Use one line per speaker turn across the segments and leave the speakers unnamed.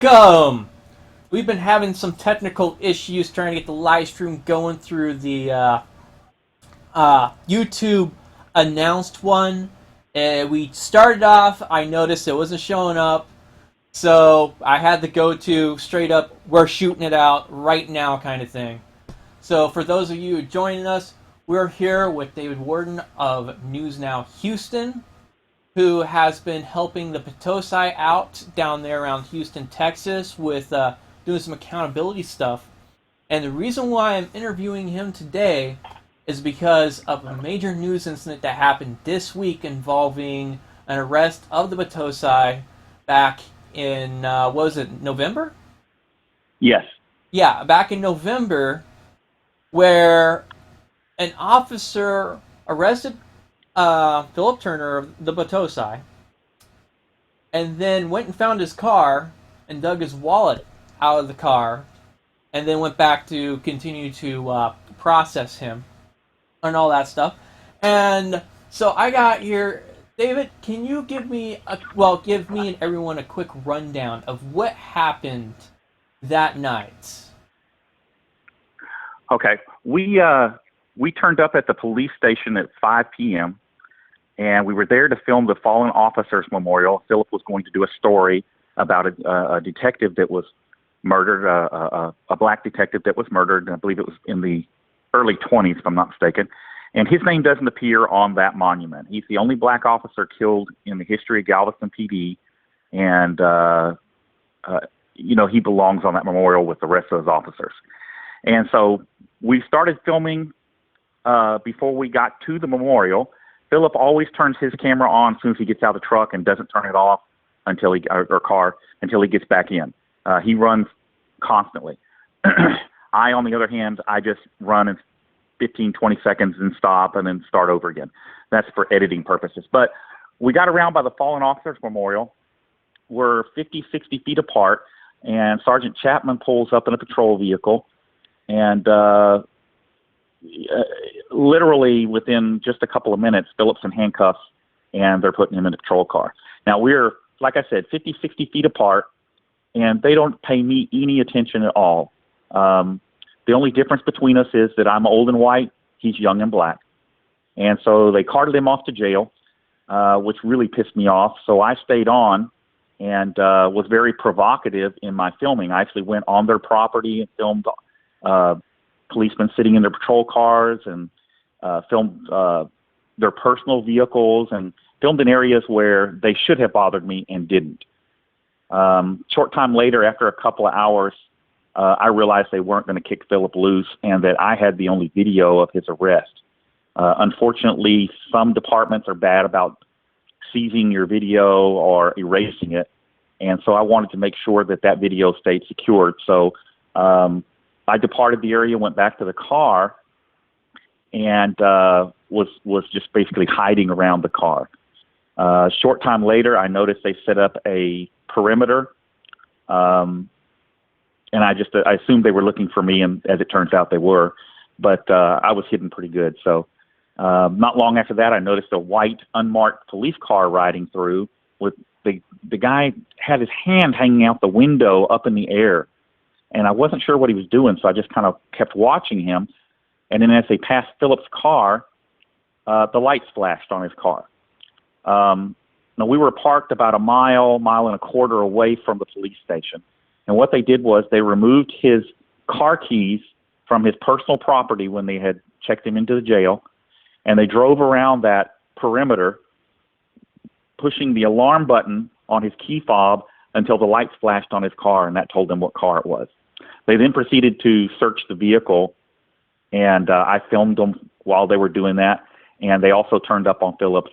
Welcome! We've been having some technical issues trying to get the live stream going through the YouTube announced one. We started off, I noticed it wasn't showing up, so I had to go to straight up, we're shooting it out right now kind of thing. So for those of you joining us, we're here with David Warden of News Now Houston, who has been helping the Battousai out down there around Houston, Texas, with doing some accountability stuff. And the reason why I'm interviewing him today is because of a major news incident that happened this week involving an arrest of the Battousai back in, what was it, November?
Yes.
Yeah, back in November, where an officer arrested Philip Turner of the Battousai, and then went and found his car and dug his wallet out of the car, and then went back to continue to process him and all that stuff. And so I got here, David. Can you give me give me and everyone a quick rundown of what happened that night?
Okay. We turned up at the police station at 5 p.m. and we were there to film the Fallen Officers Memorial. Philip was going to do a story about a detective that was murdered, a black detective that was murdered. I believe it was in the early 20s, if I'm not mistaken. And his name doesn't appear on that monument. He's the only black officer killed in the history of Galveston PD, and he belongs on that memorial with the rest of those officers. And so we started filming before we got to the memorial. Philip always turns his camera on as soon as he gets out of the truck and doesn't turn it off until he gets back in. He runs constantly. I, on the other hand, I just run in 15, 20 seconds and stop and then start over again. That's for editing purposes. But we got around by the Fallen Officers Memorial. We're 50, 60 feet apart, and Sergeant Chapman pulls up in a patrol vehicle, and literally within just a couple of minutes, Philip's in handcuffs, and they're putting him in a patrol car. Now, we're, like I said, 50, 60 feet apart, and they don't pay me any attention at all. The only difference between us is that I'm old and white, he's young and black. And so they carted him off to jail, which really pissed me off. So I stayed on and was very provocative in my filming. I actually went on their property and filmed policemen sitting in their patrol cars, and filmed their personal vehicles, and filmed in areas where they should have bothered me and didn't. Short time later, after a couple of hours, I realized they weren't going to kick Philip loose, and that I had the only video of his arrest. Unfortunately, some departments are bad about seizing your video or erasing it, and so I wanted to make sure that that video stayed secured. So I departed the area, went back to the car, and was just basically hiding around the car. Short time later, I noticed they set up a perimeter, and I assumed they were looking for me, and as it turns out, they were. But I was hidden pretty good. So not long after that, I noticed a white, unmarked police car riding through. With the guy had his hand hanging out the window up in the air, and I wasn't sure what he was doing, so I just kind of kept watching him. And then as they passed Philip's car, the lights flashed on his car. Now, we were parked about a mile and a quarter away from the police station. And what they did was they removed his car keys from his personal property when they had checked him into the jail, and they drove around that perimeter, pushing the alarm button on his key fob until the lights flashed on his car, and that told them what car it was. They then proceeded to search the vehicle, and I filmed them while they were doing that, and they also turned up on Philip's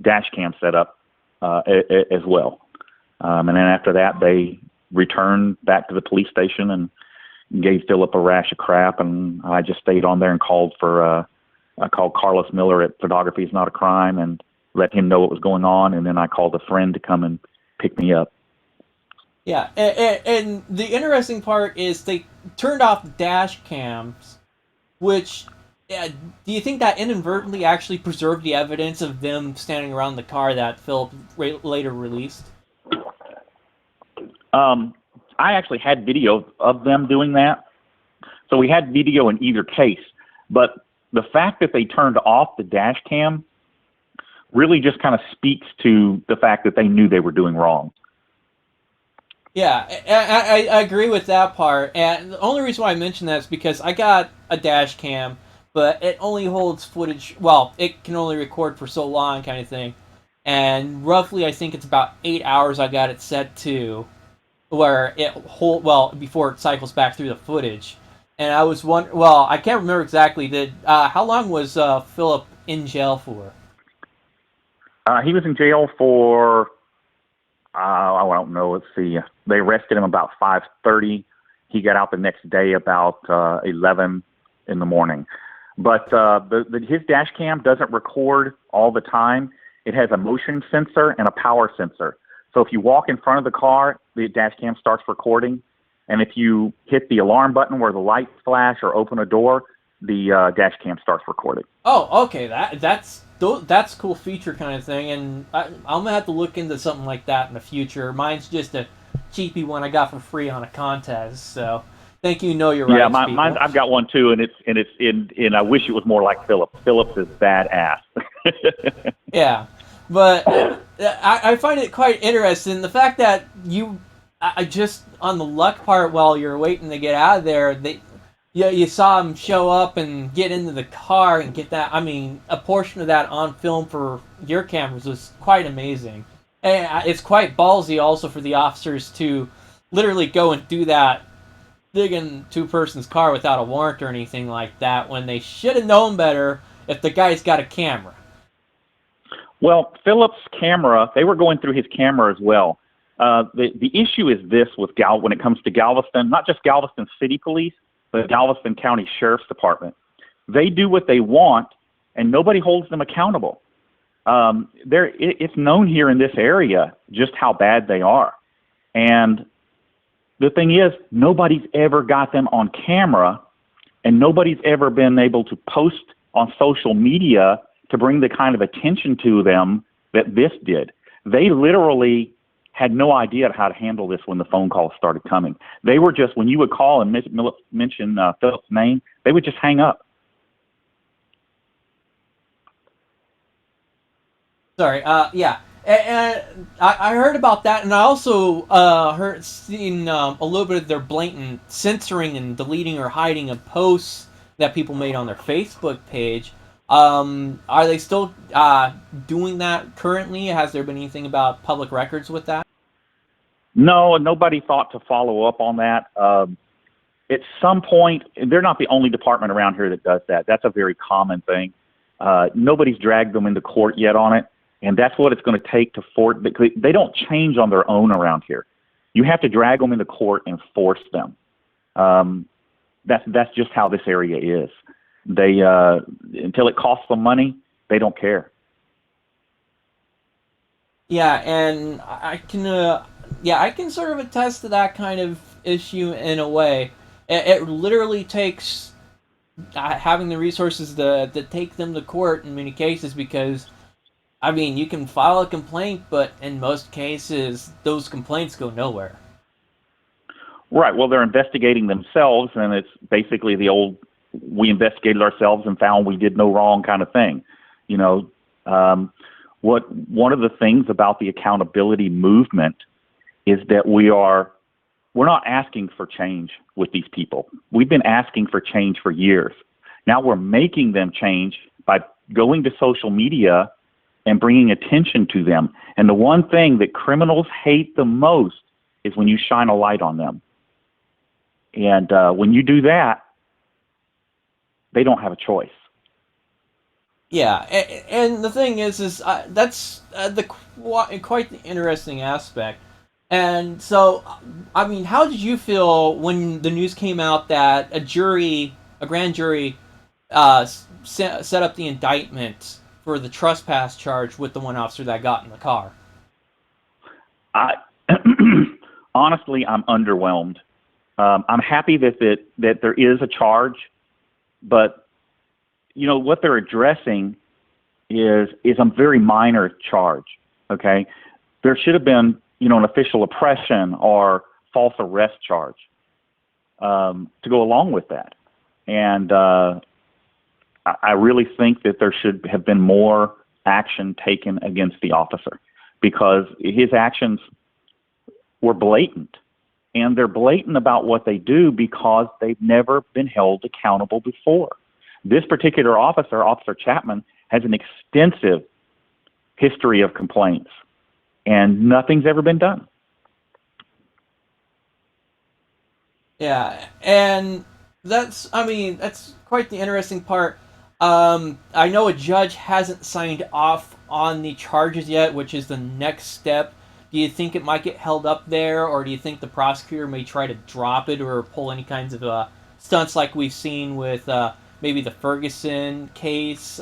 dash cam setup as well. And then after that, they returned back to the police station and gave Philip a rash of crap, and I just stayed on there and called Carlos Miller at Photography is Not a Crime and let him know what was going on, and then I called a friend to come and pick me up.
Yeah, and the interesting part is they turned off dash cams, which, yeah, do you think that inadvertently actually preserved the evidence of them standing around the car that Philip later released?
I actually had video of them doing that. So we had video in either case. But the fact that they turned off the dash cam really just kind of speaks to the fact that they knew they were doing wrong.
Yeah, I agree with that part. And the only reason why I mention that is because I got a dash cam, but it only holds footage. Well, it can only record for so long, kind of thing. And roughly, I think it's about 8 hours I got it set to, where before it cycles back through the footage. And I was I can't remember exactly. How long was Philip in jail for?
He was in jail for, I don't know, let's see. They arrested him about 5:30. He got out the next day about 11 in the morning. But his dash cam doesn't record all the time. It has a motion sensor and a power sensor. So if you walk in front of the car, the dash cam starts recording. And if you hit the alarm button where the lights flash or open a door, the dash cam starts recording.
Oh, okay. That's a cool feature kind of thing, and I'm gonna have to look into something like that in the future. Mine's just a cheapy one I got for free on a contest. So thank you, Know Your Rights.
Yeah, mine. I've got one too, and I wish it was more like Phillips. Phillips is badass.
Yeah, but I find it quite interesting the fact that I just on the luck part while you're waiting to get out of there, you saw him show up and get into the car and get that. I mean, a portion of that on film for your cameras was quite amazing. And it's quite ballsy also for the officers to literally go and do that, dig into a person's car without a warrant or anything like that, when they should have known better if the guy's got a camera.
Well, Phillips' camera, they were going through his camera as well. The issue is this with when it comes to Galveston, not just Galveston City Police, the Galveston County Sheriff's Department. They do what they want, and nobody holds them accountable. It's known here in this area just how bad they are. And the thing is, nobody's ever got them on camera, and nobody's ever been able to post on social media to bring the kind of attention to them that this did. They literally had no idea how to handle this when the phone calls started coming. They were just, when you would call and mention Philip's name, they would just hang up.
Sorry, yeah. And I heard about that, and I also seen a little bit of their blatant censoring and deleting or hiding of posts that people made on their Facebook page. Are they still doing that currently? Has there been anything about public records with that?
No, nobody thought to follow up on that. At some point, they're not the only department around here that does that. That's a very common thing. Nobody's dragged them into court yet on it, and that's what it's going to take to force. They don't change on their own around here. You have to drag them into court and force them. That's just how this area is. They until it costs them money, they don't care.
Yeah, and I can sort of attest to that kind of issue in a way. It literally takes having the resources to take them to court in many cases, because, I mean, you can file a complaint, but in most cases, those complaints go nowhere.
Right. Well, they're investigating themselves, and it's basically the old, we investigated ourselves and found we did no wrong kind of thing. You know, one of the things about the accountability movement is that we're not asking for change with these people. We've been asking for change for years. Now we're making them change by going to social media and bringing attention to them. And the one thing that criminals hate the most is when you shine a light on them. And when you do that, they don't have a choice.
Yeah, and the thing is that's quite the interesting aspect. And so, I mean, how did you feel when the news came out that a grand jury, set up the indictment for the trespass charge with the one officer that got in the car?
Honestly, I'm underwhelmed. I'm happy that there is a charge, but you know what they're addressing is a very minor charge. Okay, there should have been an official oppression or false arrest charge to go along with that. And I really think that there should have been more action taken against the officer, because his actions were blatant. And they're blatant about what they do because they've never been held accountable before. This particular officer, Officer Chapman, has an extensive history of complaints, and nothing's ever been done.
Yeah, and that's quite the interesting part. I know a judge hasn't signed off on the charges yet, which is the next step. Do you think it might get held up there, or do you think the prosecutor may try to drop it or pull any kinds of stunts like we've seen with maybe the Ferguson case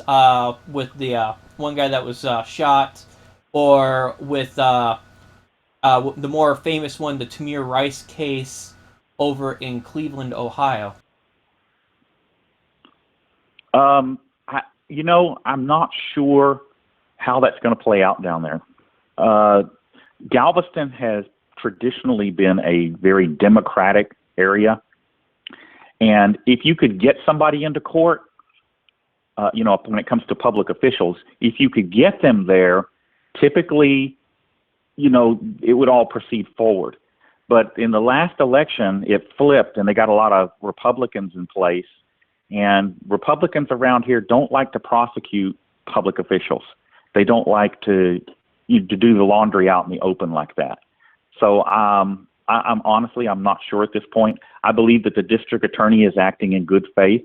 with the one guy that was shot, or with the more famous one, the Tamir Rice case over in Cleveland, Ohio?
I'm not sure how that's going to play out down there. Galveston has traditionally been a very democratic area. And if you could get somebody into court, when it comes to public officials, if you could get them there, typically, it would all proceed forward. But in the last election, it flipped, and they got a lot of Republicans in place. And Republicans around here don't like to prosecute public officials. They don't like to do the laundry out in the open like that. So I'm honestly, I'm not sure at this point. I believe that the district attorney is acting in good faith.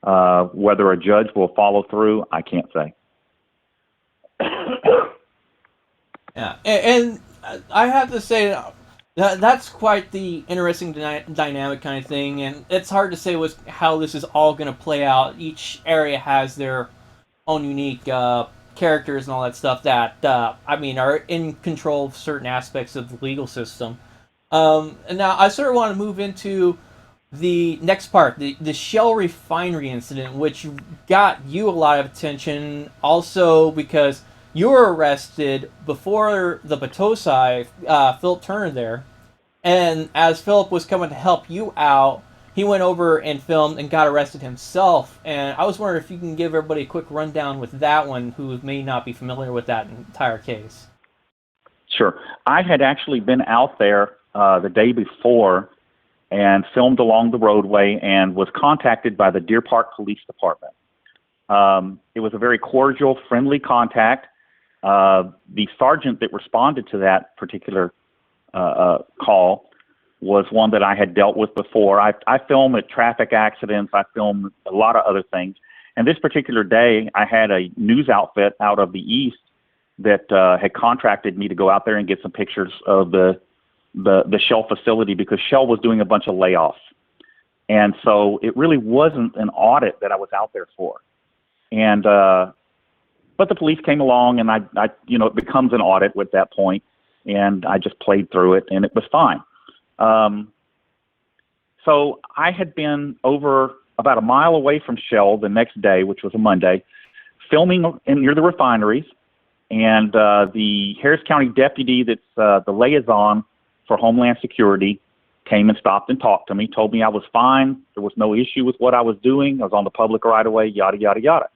Whether a judge will follow through, I can't say.
Yeah, and I have to say that's quite the interesting dynamic kind of thing, and it's hard to say how this is all going to play out. Each area has their own unique characters and all that stuff that are in control of certain aspects of the legal system. And now I sort of want to move into the next part, the Shell refinery incident, which got you a lot of attention, also because you were arrested before the Battousai, Philip Turner there, and as Philip was coming to help you out, he went over and filmed and got arrested himself. And I was wondering if you can give everybody a quick rundown with that one, who may not be familiar with that entire case.
Sure. I had actually been out there the day before and filmed along the roadway and was contacted by the Deer Park Police Department. It was a very cordial, friendly contact. The sergeant that responded to that particular call was one that I had dealt with before. I film at traffic accidents. I film a lot of other things. And this particular day, I had a news outfit out of the east that had contracted me to go out there and get some pictures of the Shell facility, because Shell was doing a bunch of layoffs. And so it really wasn't an audit that I was out there for. And but the police came along, and I it becomes an audit at that point, and I just played through it, and it was fine. So I had been over about a mile away from Shell the next day, which was a Monday, filming near the refineries, and the Harris County deputy that's the liaison for Homeland Security came and stopped and talked to me, told me I was fine, there was no issue with what I was doing, I was on the public right-of-way, yada, yada, yada.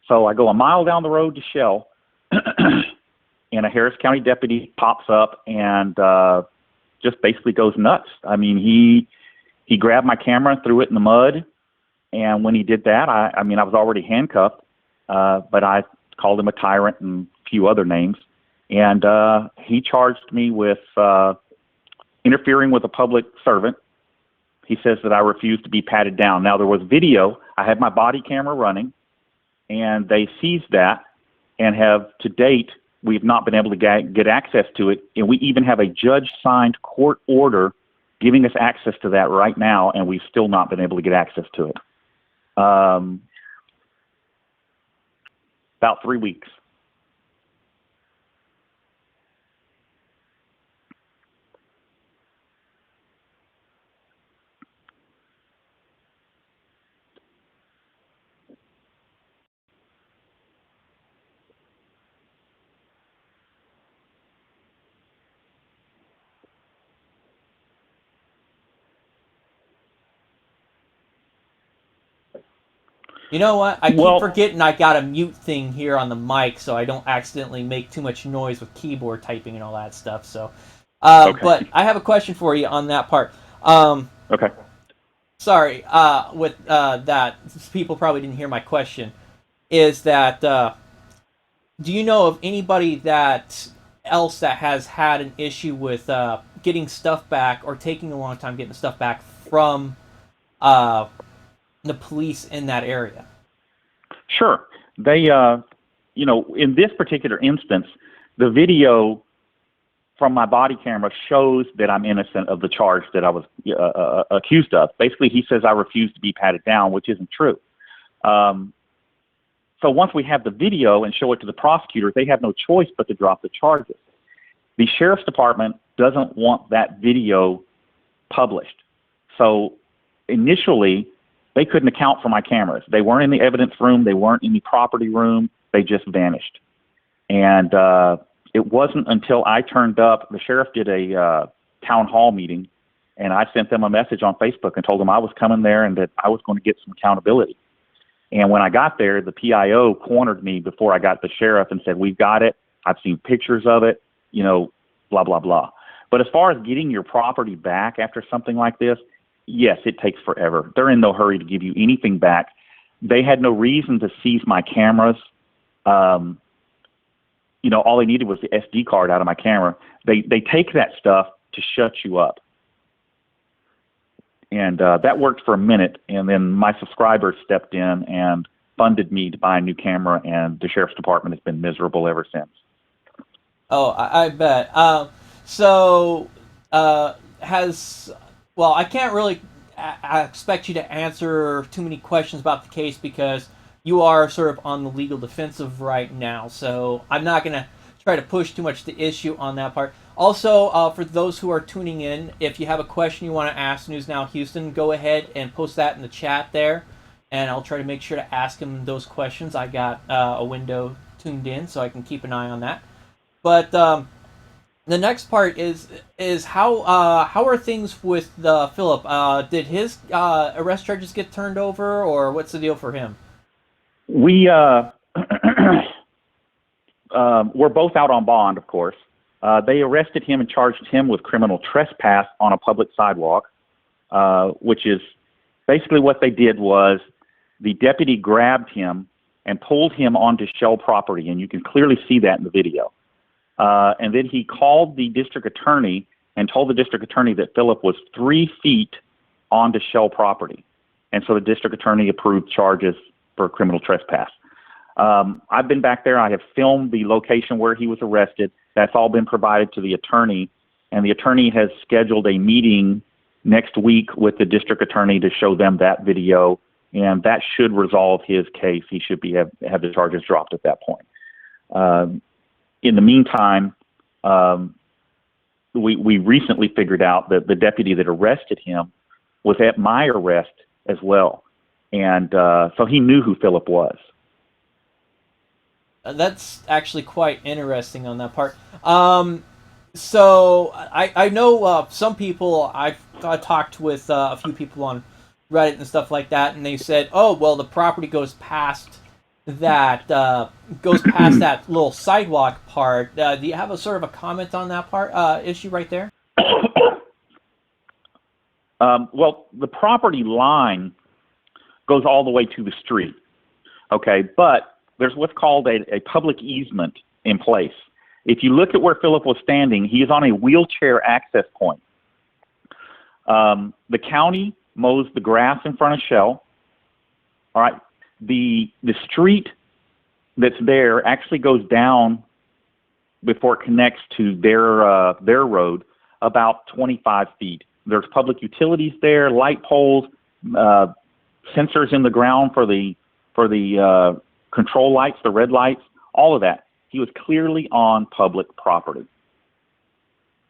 So I go a mile down the road to Shell, and a Harris County deputy pops up and just basically goes nuts. I mean, he grabbed my camera and threw it in the mud, and when he did that, I was already handcuffed, but I called him a tyrant and a few other names, and he charged me with interfering with a public servant. He says that I refused to be patted down. Now, there was video. I had my body camera running, and they seized that, and have to date, we've not been able to get access to it, and we even have a judge-signed court order giving us access to that right now, and we've still not been able to get access to it. About 3 weeks.
You know what? I keep
Well,
forgetting I got a mute thing here on the mic, so I don't accidentally make too much noise with keyboard typing and all that stuff. So,
okay,
but I have a question for you on that part. Um,
okay.
sorry, with that, people probably didn't hear my question. Is that do you know of anybody that else that has had an issue with getting stuff back or taking a long time getting stuff back from uh, the police in that area?
Sure. They, in this particular instance, the video from my body camera shows that I'm innocent of the charge that I was accused of. Basically, he says I refuse to be patted down, which isn't true. Um, so once we have the video and show it to the prosecutor, they have no choice but to drop the charges. The sheriff's department doesn't want that video published. So initially, they couldn't account for my cameras. They weren't in the evidence room. They weren't in the property room. They just vanished. And it wasn't until I turned up, the sheriff did a town hall meeting, and I sent them a message on Facebook and told them I was coming there and that I was going to get some accountability. And when I got there, the PIO cornered me before I got the sheriff and said, "We've got it. I've seen pictures of it, blah, blah, blah." But as far as getting your property back after something like this, yes, it takes forever. They're in no hurry to give you anything back. They had no reason to seize my cameras. All they needed was the SD card out of my camera. They take that stuff to shut you up. And that worked for a minute, and then my subscribers stepped in and funded me to buy a new camera, and the sheriff's department has been miserable ever since.
Oh, I bet. So, I can't really expect you to answer too many questions about the case because you are sort of on the legal defensive right now. So I'm not going to try to push too much the issue on that part. Also, for those who are tuning in, if you have a question you want to ask News Now Houston, go ahead and post that in the chat there, and I'll try to make sure to ask him those questions. I got a window tuned in, so I can keep an eye on that. But the next part is how are things with Philip? Did his arrest charges get turned over, or what's the deal for him?
We we're both out on bond, of course. They arrested him and charged him with criminal trespass on a public sidewalk, which is basically what they did was the deputy grabbed him and pulled him onto Shell property, and you can clearly see that in the video. And then he called the district attorney and told the district attorney that Philip was 3 feet onto Shell property. And so the district attorney approved charges for criminal trespass. I've been back there. I have filmed the location where he was arrested. That's all been provided to the attorney, and the attorney has scheduled a meeting next week with the district attorney to show them that video, and that should resolve his case. He should have the charges dropped at that point. In the meantime, we recently figured out that the deputy that arrested him was at my arrest as well, and so he knew who Philip was.
That's actually quite interesting on that part. So I know some people. I've talked with a few people on Reddit and stuff like that, and they said, "Oh, well, the property goes past that little sidewalk part." Do you have a sort of a comment on that part issue right there?
Well, the property line goes all the way to the street. Okay, but there's what's called a public easement in place. If you look at where Philip was standing, he is on a wheelchair access point. The county mows the grass in front of Shell. All right, the street that's there actually goes down before it connects to their road about 25 feet. There's public utilities there, light poles, sensors in the ground for the control lights, the red lights, all of that. He was clearly on public property.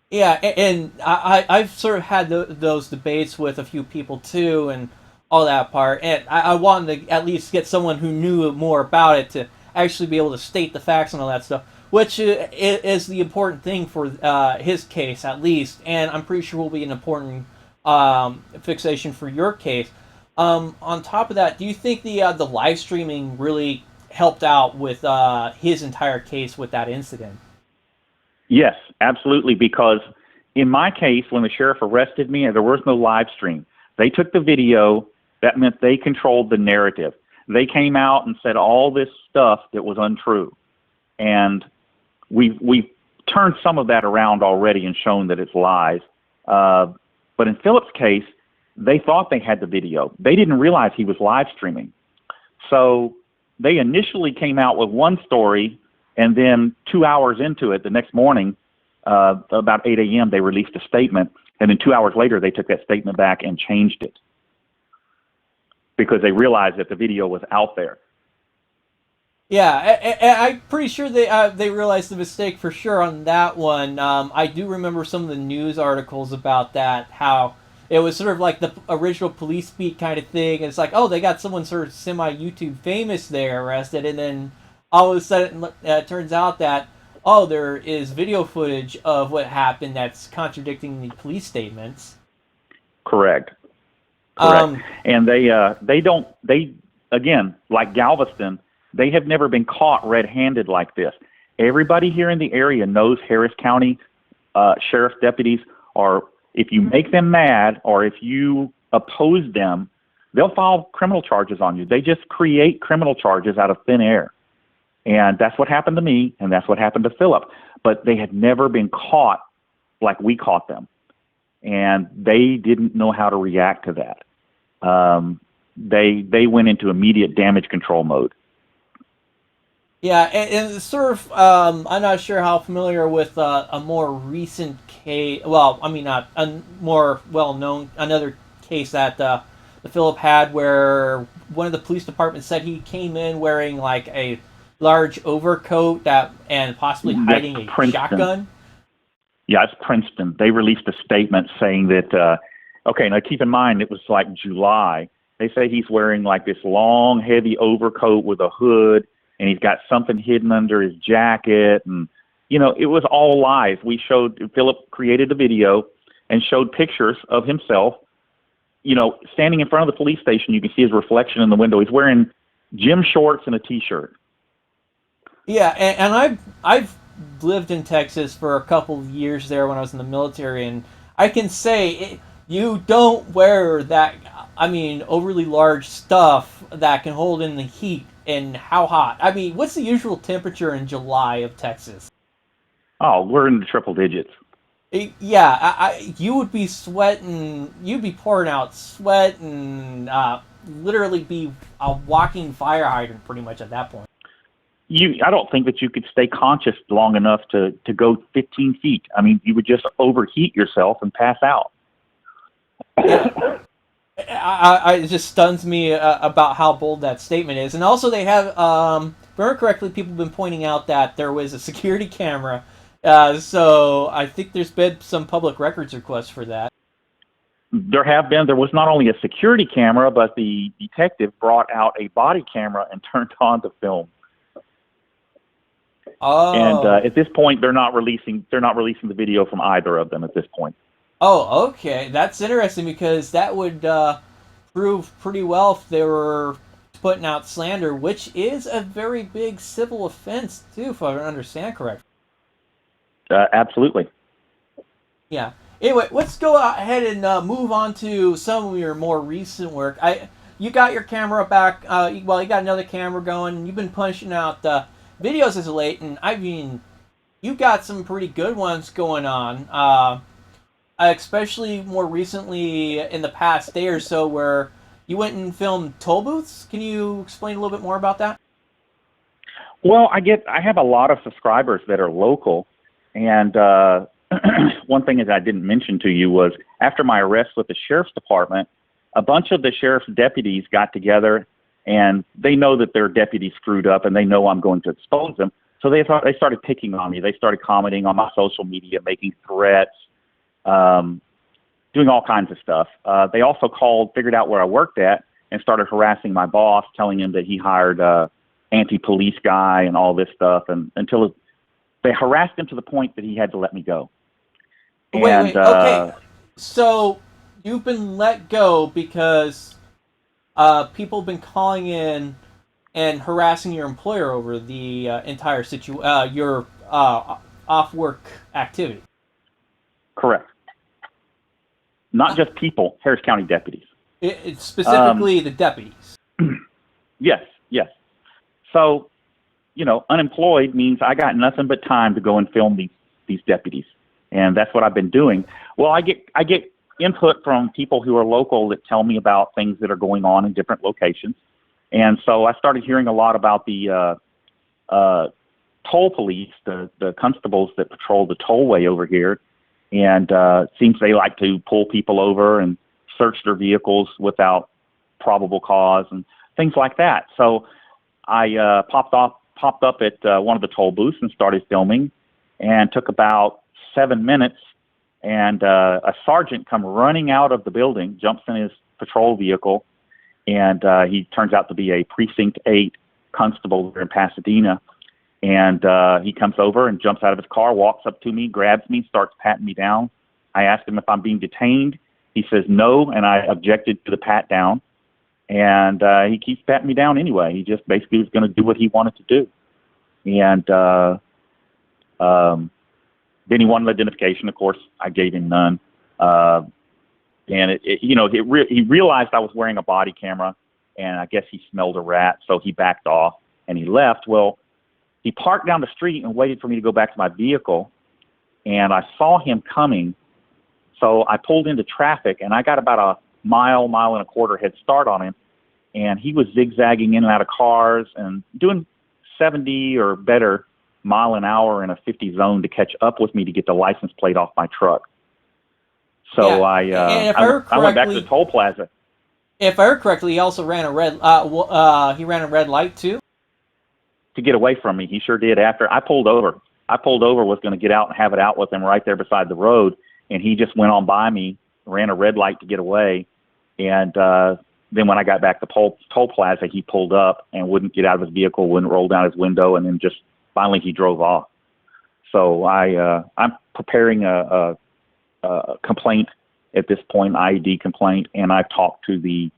Yeah, and I've sort of had those debates with a few people too, and all that part. And I wanted to at least get someone who knew more about it to actually be able to state the facts and all that stuff, which is the important thing for his case at least. And I'm pretty sure will be an important fixation for your case. On top of that, do you think the live streaming really helped out with his entire case with that incident?
Yes, absolutely. Because in my case, when the sheriff arrested me, there was no live stream. They took the video. That meant they controlled the narrative. They came out and said all this stuff that was untrue, and we turned some of that around already and shown that it's lies. But in Philip's case, they thought they had the video. They didn't realize he was live streaming. So they initially came out with one story, and then 2 hours into it, the next morning, about 8 a.m., they released a statement, and then 2 hours later, they took that statement back and changed it because they realized that the video was out there.
Yeah, I'm pretty sure they realized the mistake for sure on that one. I do remember some of the news articles about that, how it was sort of like the original police beat kind of thing. It's like, oh, they got someone sort of semi YouTube famous there arrested, and then all of a sudden it turns out that oh, there is video footage of what happened that's contradicting the police statements.
Correct.
Um,
And they don't, they, again, like Galveston, they have never been caught red-handed like this. Everybody here in the area knows Harris County sheriff's deputies are, if you make them mad or if you oppose them, they'll file criminal charges on you. They just create criminal charges out of thin air. And that's what happened to me, and that's what happened to Philip. But they had never been caught like we caught them. And they didn't know how to react to that. They went into immediate damage control mode.
yeah, and sort of, I'm not sure how familiar with a more recent case. Well, I mean, not a more well-known another case that the Philip had, where one of the police departments said he came in wearing like a large overcoat that and possibly hiding a
Princeton.
shotgun.
Yeah, it's Princeton. They released a statement saying that, okay, now keep in mind it was like July. They say he's wearing like this long, heavy overcoat with a hood, and he's got something hidden under his jacket. And, you know, it was all lies. Philip created a video and showed pictures of himself, you know, standing in front of the police station. You can see his reflection in the window. He's wearing gym shorts and a T-shirt.
Yeah, and I've lived in Texas for a couple of years there when I was in the military, and I can say you don't wear that. I mean, overly large stuff that can hold in the heat. And how hot? I mean, what's the usual temperature in July of Texas?
Oh, we're in the triple digits.
Yeah, you would be sweating. You'd be pouring out sweat and literally be a walking fire hydrant pretty much at that point.
I don't think that you could stay conscious long enough to go 15 feet. I mean, you would just overheat yourself and pass out.
Yeah. It just stuns me about how bold that statement is. And also they have, very correctly, people have been pointing out that there was a security camera. So I think there's been some public records requests for that.
There was not only a security camera, but the detective brought out a body camera and turned on the film.
Oh.
And at this point, they're not releasing the video from either of them at this point.
Oh, okay. That's interesting because that would prove pretty well if they were putting out slander, which is a very big civil offense, too, if I understand correctly.
Absolutely.
Yeah. Anyway, let's go ahead and move on to some of your more recent work. You got your camera back. You got another camera going, and you've been punching out videos as of late, and I mean, you got some pretty good ones going on. Especially more recently in the past day or so, where you went and filmed toll booths. Can you explain a little bit more about that?
Well, I have a lot of subscribers that are local, and one thing that I didn't mention to you was after my arrest with the sheriff's department, a bunch of the sheriff's deputies got together, and they know that their deputy screwed up, and they know I'm going to expose them. So they started picking on me. They started commenting on my social media, making threats. Doing all kinds of stuff. They also figured out where I worked at, and started harassing my boss, telling him that he hired a anti-police guy and all this stuff. And until they harassed him to the point that he had to let me go.
Wait, okay. So you've been let go because people have been calling in and harassing your employer over the entire your off work activity.
Correct. Not just people, Harris County deputies.
It's specifically the deputies.
Yes, yes. So, unemployed means I got nothing but time to go and film these deputies, and that's what I've been doing. Well, I get input from people who are local that tell me about things that are going on in different locations, and so I started hearing a lot about the toll police, the constables that patrol the tollway over here, and it seems they like to pull people over and search their vehicles without probable cause and things like that. So I popped up at one of the toll booths and started filming, and took about 7 minutes, and a sergeant come running out of the building, jumps in his patrol vehicle, and he turns out to be a Precinct 8 constable here in Pasadena. And he comes over and jumps out of his car, walks up to me, grabs me, starts patting me down. I asked him if I'm being detained. He says no, and I objected to the pat down. And he keeps patting me down anyway. He just basically was going to do what he wanted to do. And then he wanted identification. Of course, I gave him none. And he realized I was wearing a body camera, and I guess he smelled a rat, so he backed off and he left. Well, he parked down the street and waited for me to go back to my vehicle, and I saw him coming, so I pulled into traffic, and I got about a mile and a quarter head start on him, and he was zigzagging in and out of cars and doing 70 or better mile an hour in a 50 zone to catch up with me to get the license plate off my truck. So
yeah.
I went back to the toll plaza.
If I heard correctly, he also ran a red. He ran a red light too.
To get away from me, he sure did. After I pulled over, was going to get out and have it out with him right there beside the road, and he just went on by me, ran a red light to get away, and then when I got back to toll plaza, he pulled up and wouldn't get out of his vehicle, wouldn't roll down his window, and then just finally he drove off. So I'm preparing a complaint at this point, an IED complaint, and I've talked to the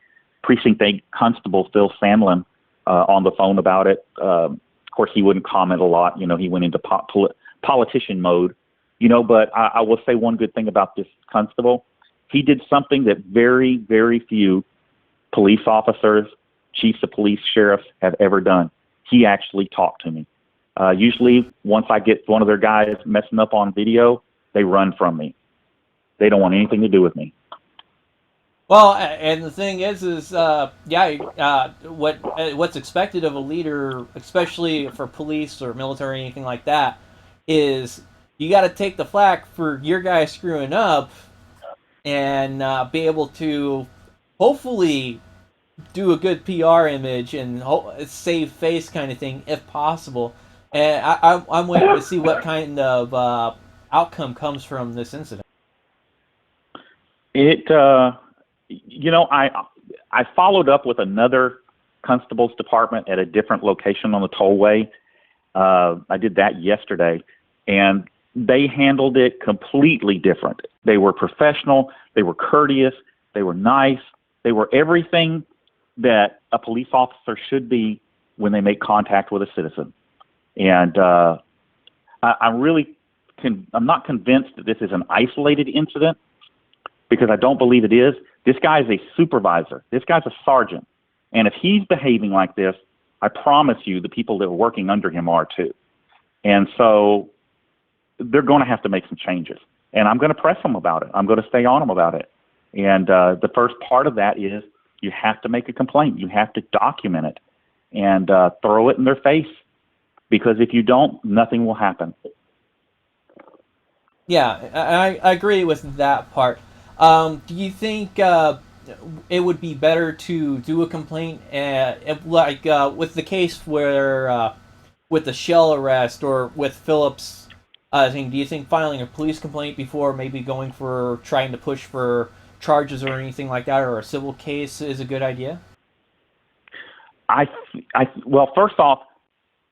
Precinct 8 Constable, Phil Sandlin, on the phone about it. Of course, he wouldn't comment a lot. He went into politician mode. But I will say one good thing about this constable. He did something that very, very few police officers, chiefs of police, sheriffs have ever done. He actually talked to me. Usually, once I get one of their guys messing up on video, they run from me. They don't want anything to do with me.
Well, and the thing is what's expected of a leader, especially for police or military or anything like that, is you got to take the flak for your guy screwing up and be able to hopefully do a good PR image and save face kind of thing if possible. And I'm waiting to see what kind of outcome comes from this incident. I followed up with another constable's department at a different location on the tollway. I did that yesterday, and they handled it completely different. They were professional, they were courteous, they were nice, they were everything that a police officer should be when they make contact with a citizen. And I'm not convinced that this is an isolated incident, because I don't believe it is. This guy is a supervisor. This guy's a sergeant. And if he's behaving like this, I promise you the people that are working under him are too. And so they're going to have to make some changes. And I'm going to press them about it. I'm going to stay on them about it. And the first part of that is you have to make a complaint. You have to document it and throw it in their face. Because if you don't, nothing will happen. Yeah, I agree with that part. Do you think it would be better to do a complaint, with the case where with the shell arrest or with Phillips thing? Do you think filing a police complaint before maybe going for trying to push for charges or anything like that, or a civil case, is a good idea?
Well, first off,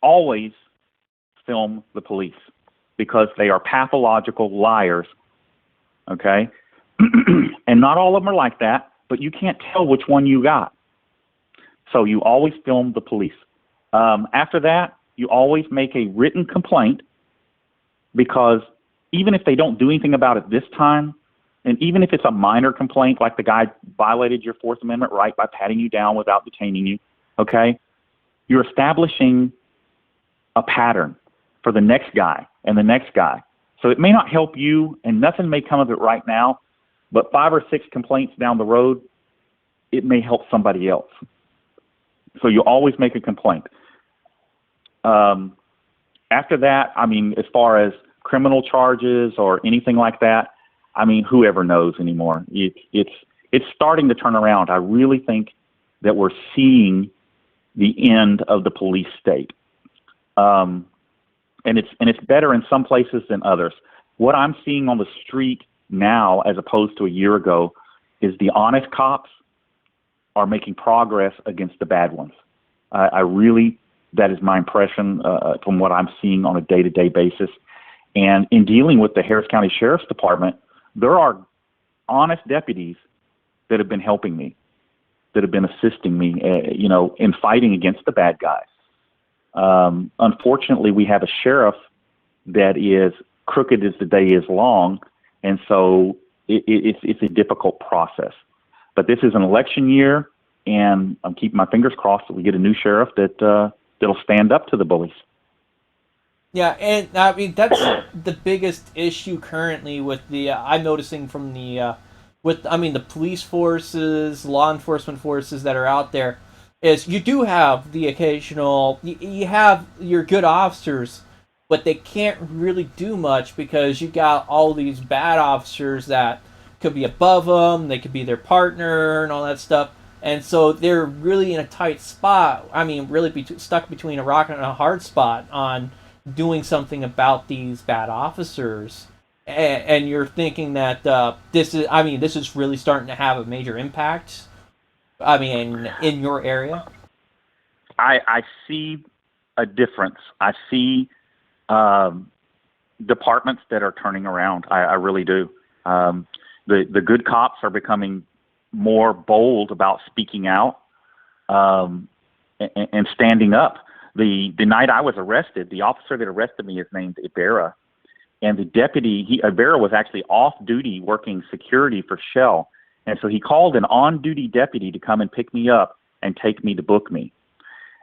always film the police, because they are pathological liars. Okay. And not all of them are like that, but you can't tell which one you got. So you always film the police. After that, you always make a written complaint, because even if they don't do anything about it this time, and even if it's a minor complaint, like the guy violated your Fourth Amendment right by patting you down without detaining you, okay, you're establishing a pattern for the next guy and the next guy. So it may not help you, and nothing may come of it right now, but 5 or 6 complaints down the road, it may help somebody else. So you always make a complaint. After that, I mean, as far as criminal charges or anything like that, I mean, whoever knows anymore. It's starting to turn around. I really think that we're seeing the end of the police state. And it's better in some places than others. What I'm seeing on the street now, as opposed to a year ago, is the honest cops are making progress against the bad ones. I really, that is my impression from what I'm seeing on a day-to-day basis. And in dealing with the Harris County Sheriff's Department, there are honest deputies that have been helping me, that have been assisting me, in fighting against the bad guys. Unfortunately, we have a sheriff that is crooked as the day is long, and so it's a difficult process. But this is an election year, and I'm keeping my fingers crossed that we get a new sheriff that'll stand up to the bullies.
Yeah, and I mean that's the biggest issue currently with the I'm noticing from the the police forces, law enforcement forces that are out there, is you do have the occasional you have your good officers, but they can't really do much because you got all these bad officers that could be above them, they could be their partner and all that stuff. And so they're really in a tight spot. I mean, really stuck between a rock and a hard spot on doing something about these bad officers. And you're thinking that this is really starting to have a major impact. I mean, in your area.
I see a difference. I see departments that are turning around. I really do. The good cops are becoming more bold about speaking out and standing up. The night I was arrested, the officer that arrested me is named Ibarra, and the deputy, Ibarra was actually off duty working security for Shell, and so he called an on-duty deputy to come and pick me up and take me to book me.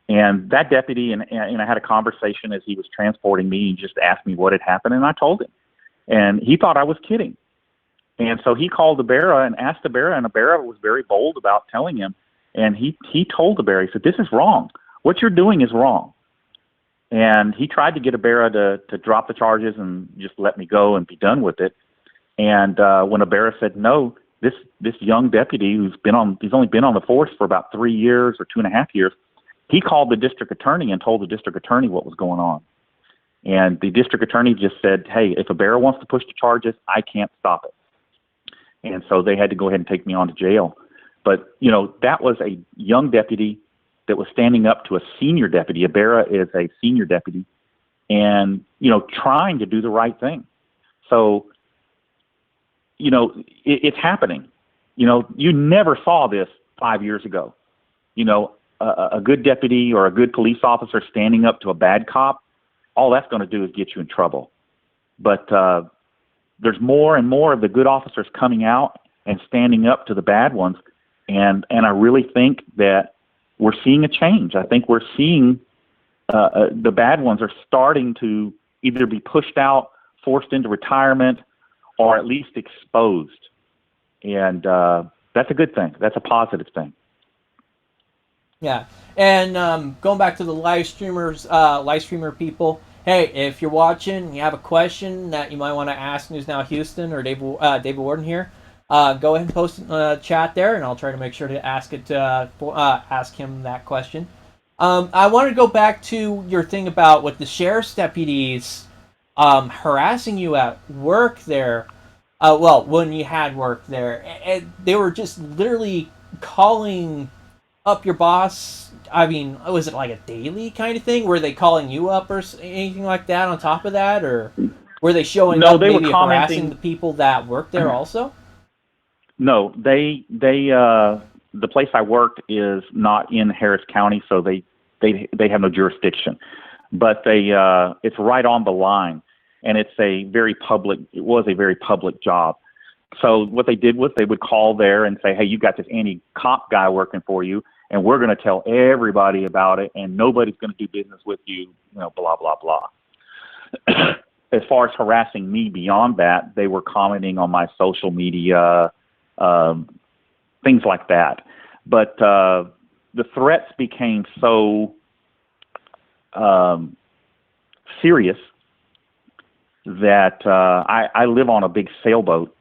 And that deputy and I had a conversation as he was transporting me. He just asked me what had happened, and I told him, and he thought I was kidding. And so he called Ibarra and asked Ibarra, and Ibarra was very bold about telling him. And he told Ibarra, he said, "This is wrong. What you're doing is wrong." And he tried to get Ibarra to drop the charges and just let me go and be done with it. And when Ibarra said no, this young deputy he's only been on the force for about 3 years or 2.5 years, he called the district attorney and told the district attorney what was going on. And the district attorney just said, "Hey, if Ibarra wants to push the charges, I can't stop it." And so they had to go ahead and take me on to jail. But, that was a young deputy that was standing up to a senior deputy. Ibarra is a senior deputy and, trying to do the right thing. So, it's happening. You never saw this 5 years ago. A good deputy or a good police officer standing up to a bad cop, all that's going to do is get you in trouble. But there's more and more of the good officers coming out and standing up to the bad ones. And I really think that we're seeing a change. I think we're seeing the bad ones are starting to either be pushed out, forced into retirement, or at least exposed. And that's a good thing. That's a positive thing.
Yeah, and going back to the live streamer people. Hey, if you're watching, you have a question that you might want to ask News Now Houston or David Warden here, go ahead and post it in the chat there, and I'll try to make sure to ask him that question. I want to go back to your thing about with the sheriff's deputies harassing you at work there. When you had work there, and they were just literally calling up your boss. I mean, was it like a daily kind of thing? Were they calling you up or anything like that on top of that? Or were they showing up maybe harassing the people that work there also?
No, they the place I worked is not in Harris County, so they have no jurisdiction. But it's right on the line, and it was a very public job. So what they did was they would call there and say, hey, you got this anti-cop guy working for you, and we're going to tell everybody about it, and nobody's going to do business with you, blah, blah, blah. As far as harassing me beyond that, they were commenting on my social media, things like that. But the threats became so serious that I live on a big sailboat,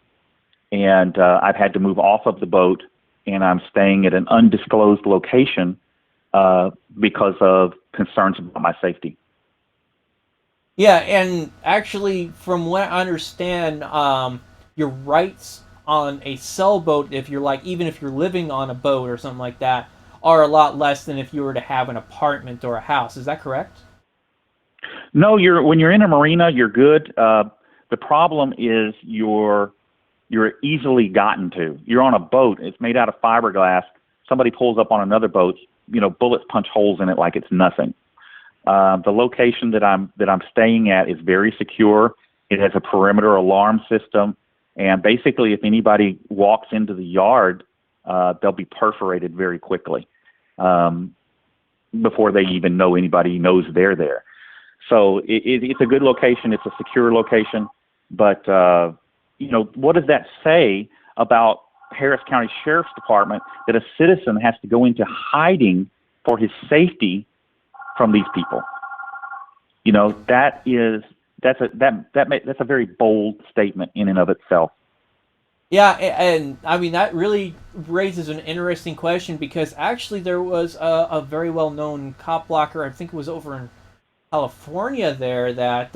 and I've had to move off of the boat, and I'm staying at an undisclosed location because of concerns about my safety.
Yeah, and actually, from what I understand, your rights on a sailboat, if you're even if you're living on a boat or something like that, are a lot less than if you were to have an apartment or a house. Is that correct?
No, when you're in a marina, you're good. The problem is you're easily gotten to. You're on a boat. It's made out of fiberglass. Somebody pulls up on another boat. Bullets punch holes in it like it's nothing. The location that I'm staying at is very secure. It has a perimeter alarm system, and basically, if anybody walks into the yard, they'll be perforated very quickly before they even know anybody knows they're there. So it's a good location. It's a secure location. But what does that say about Harris County Sheriff's Department that a citizen has to go into hiding for his safety from these people? That's a very bold statement in and of itself.
Yeah, and I mean that really raises an interesting question, because actually there was a very well-known cop blocker. I think it was over in California there that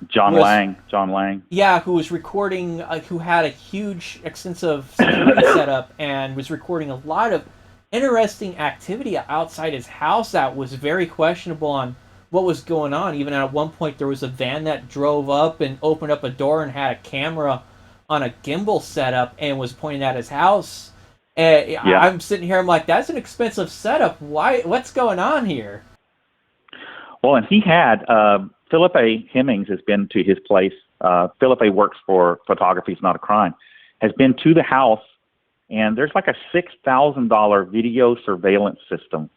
John Lang.
Yeah, who was recording, who had a huge, extensive security setup and was recording a lot of interesting activity outside his house that was very questionable on what was going on. Even at one point, there was a van that drove up and opened up a door and had a camera on a gimbal setup and was pointing at his house. And
yeah.
I'm sitting here, I'm like, that's an expensive setup. What's going on here?
Well, and he had, Philip A. Hemmings has been to his place. Philip A. works for Photography is Not a Crime, has been to the house, and there's like a $6,000 video surveillance system.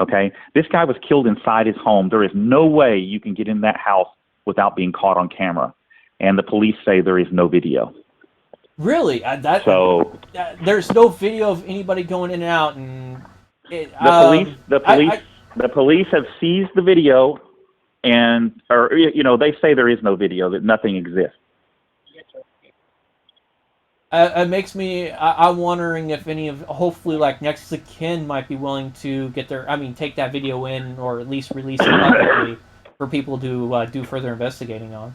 Okay, this guy was killed inside his home. There is no way you can get in that house without being caught on camera, and the police say there is no video.
Really? There's no video of anybody going in and out, and
the police have seized the video, or they say there is no video, that nothing exists.
It makes me. I'm wondering if any of, hopefully, like next of kin might be willing to take that video in, or at least release it publicly for people to do further investigating on.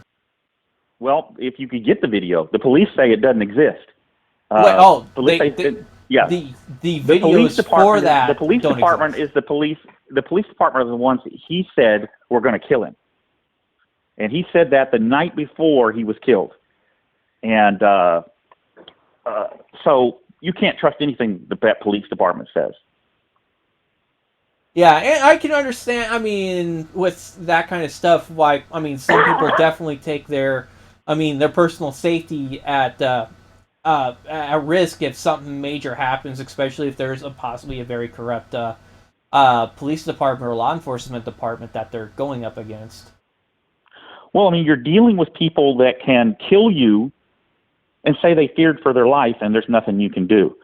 Well, if you could get the video, the police say it doesn't exist.
The
videos
for that.
The police department is the police. The police department are the ones that he said were going to kill him, and he said that the night before he was killed, and so you can't trust anything the police department says.
Yeah, and I can understand. I mean, with that kind of stuff, why? I mean, some people definitely take their personal safety at risk if something major happens, especially if there's possibly a very corrupt police department or law enforcement department that they're going up against.
Well, I mean, you're dealing with people that can kill you and say they feared for their life, and there's nothing you can do.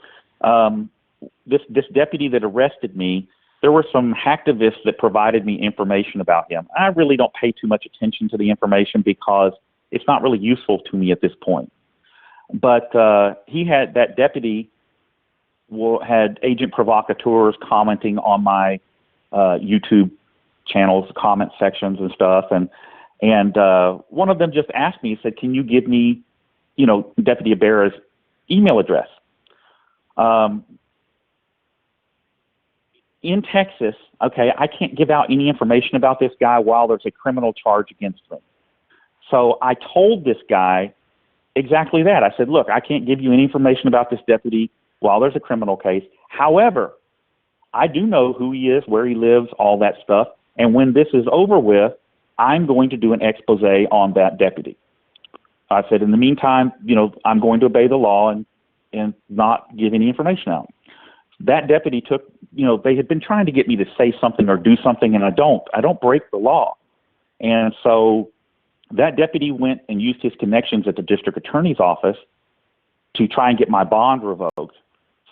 This deputy that arrested me, there were some hacktivists that provided me information about him. I really don't pay too much attention to the information because it's not really useful to me at this point. But that deputy had agent provocateurs commenting on my YouTube channels, comment sections and stuff, and one of them just asked me, he said, "Can you give me, Deputy Ibarra's email address?" In Texas, okay, I can't give out any information about this guy while there's a criminal charge against him. So I told this guy exactly that. I said, "Look, I can't give you any information about this deputy while there's a criminal case. However, I do know who he is, where he lives, all that stuff. And when this is over with, I'm going to do an expose on that deputy. I said, in the meantime, I'm going to obey the law and not give any information out. That deputy took, they had been trying to get me to say something or do something, and I don't break the law. And so that deputy went and used his connections at the district attorney's office to try and get my bond revoked,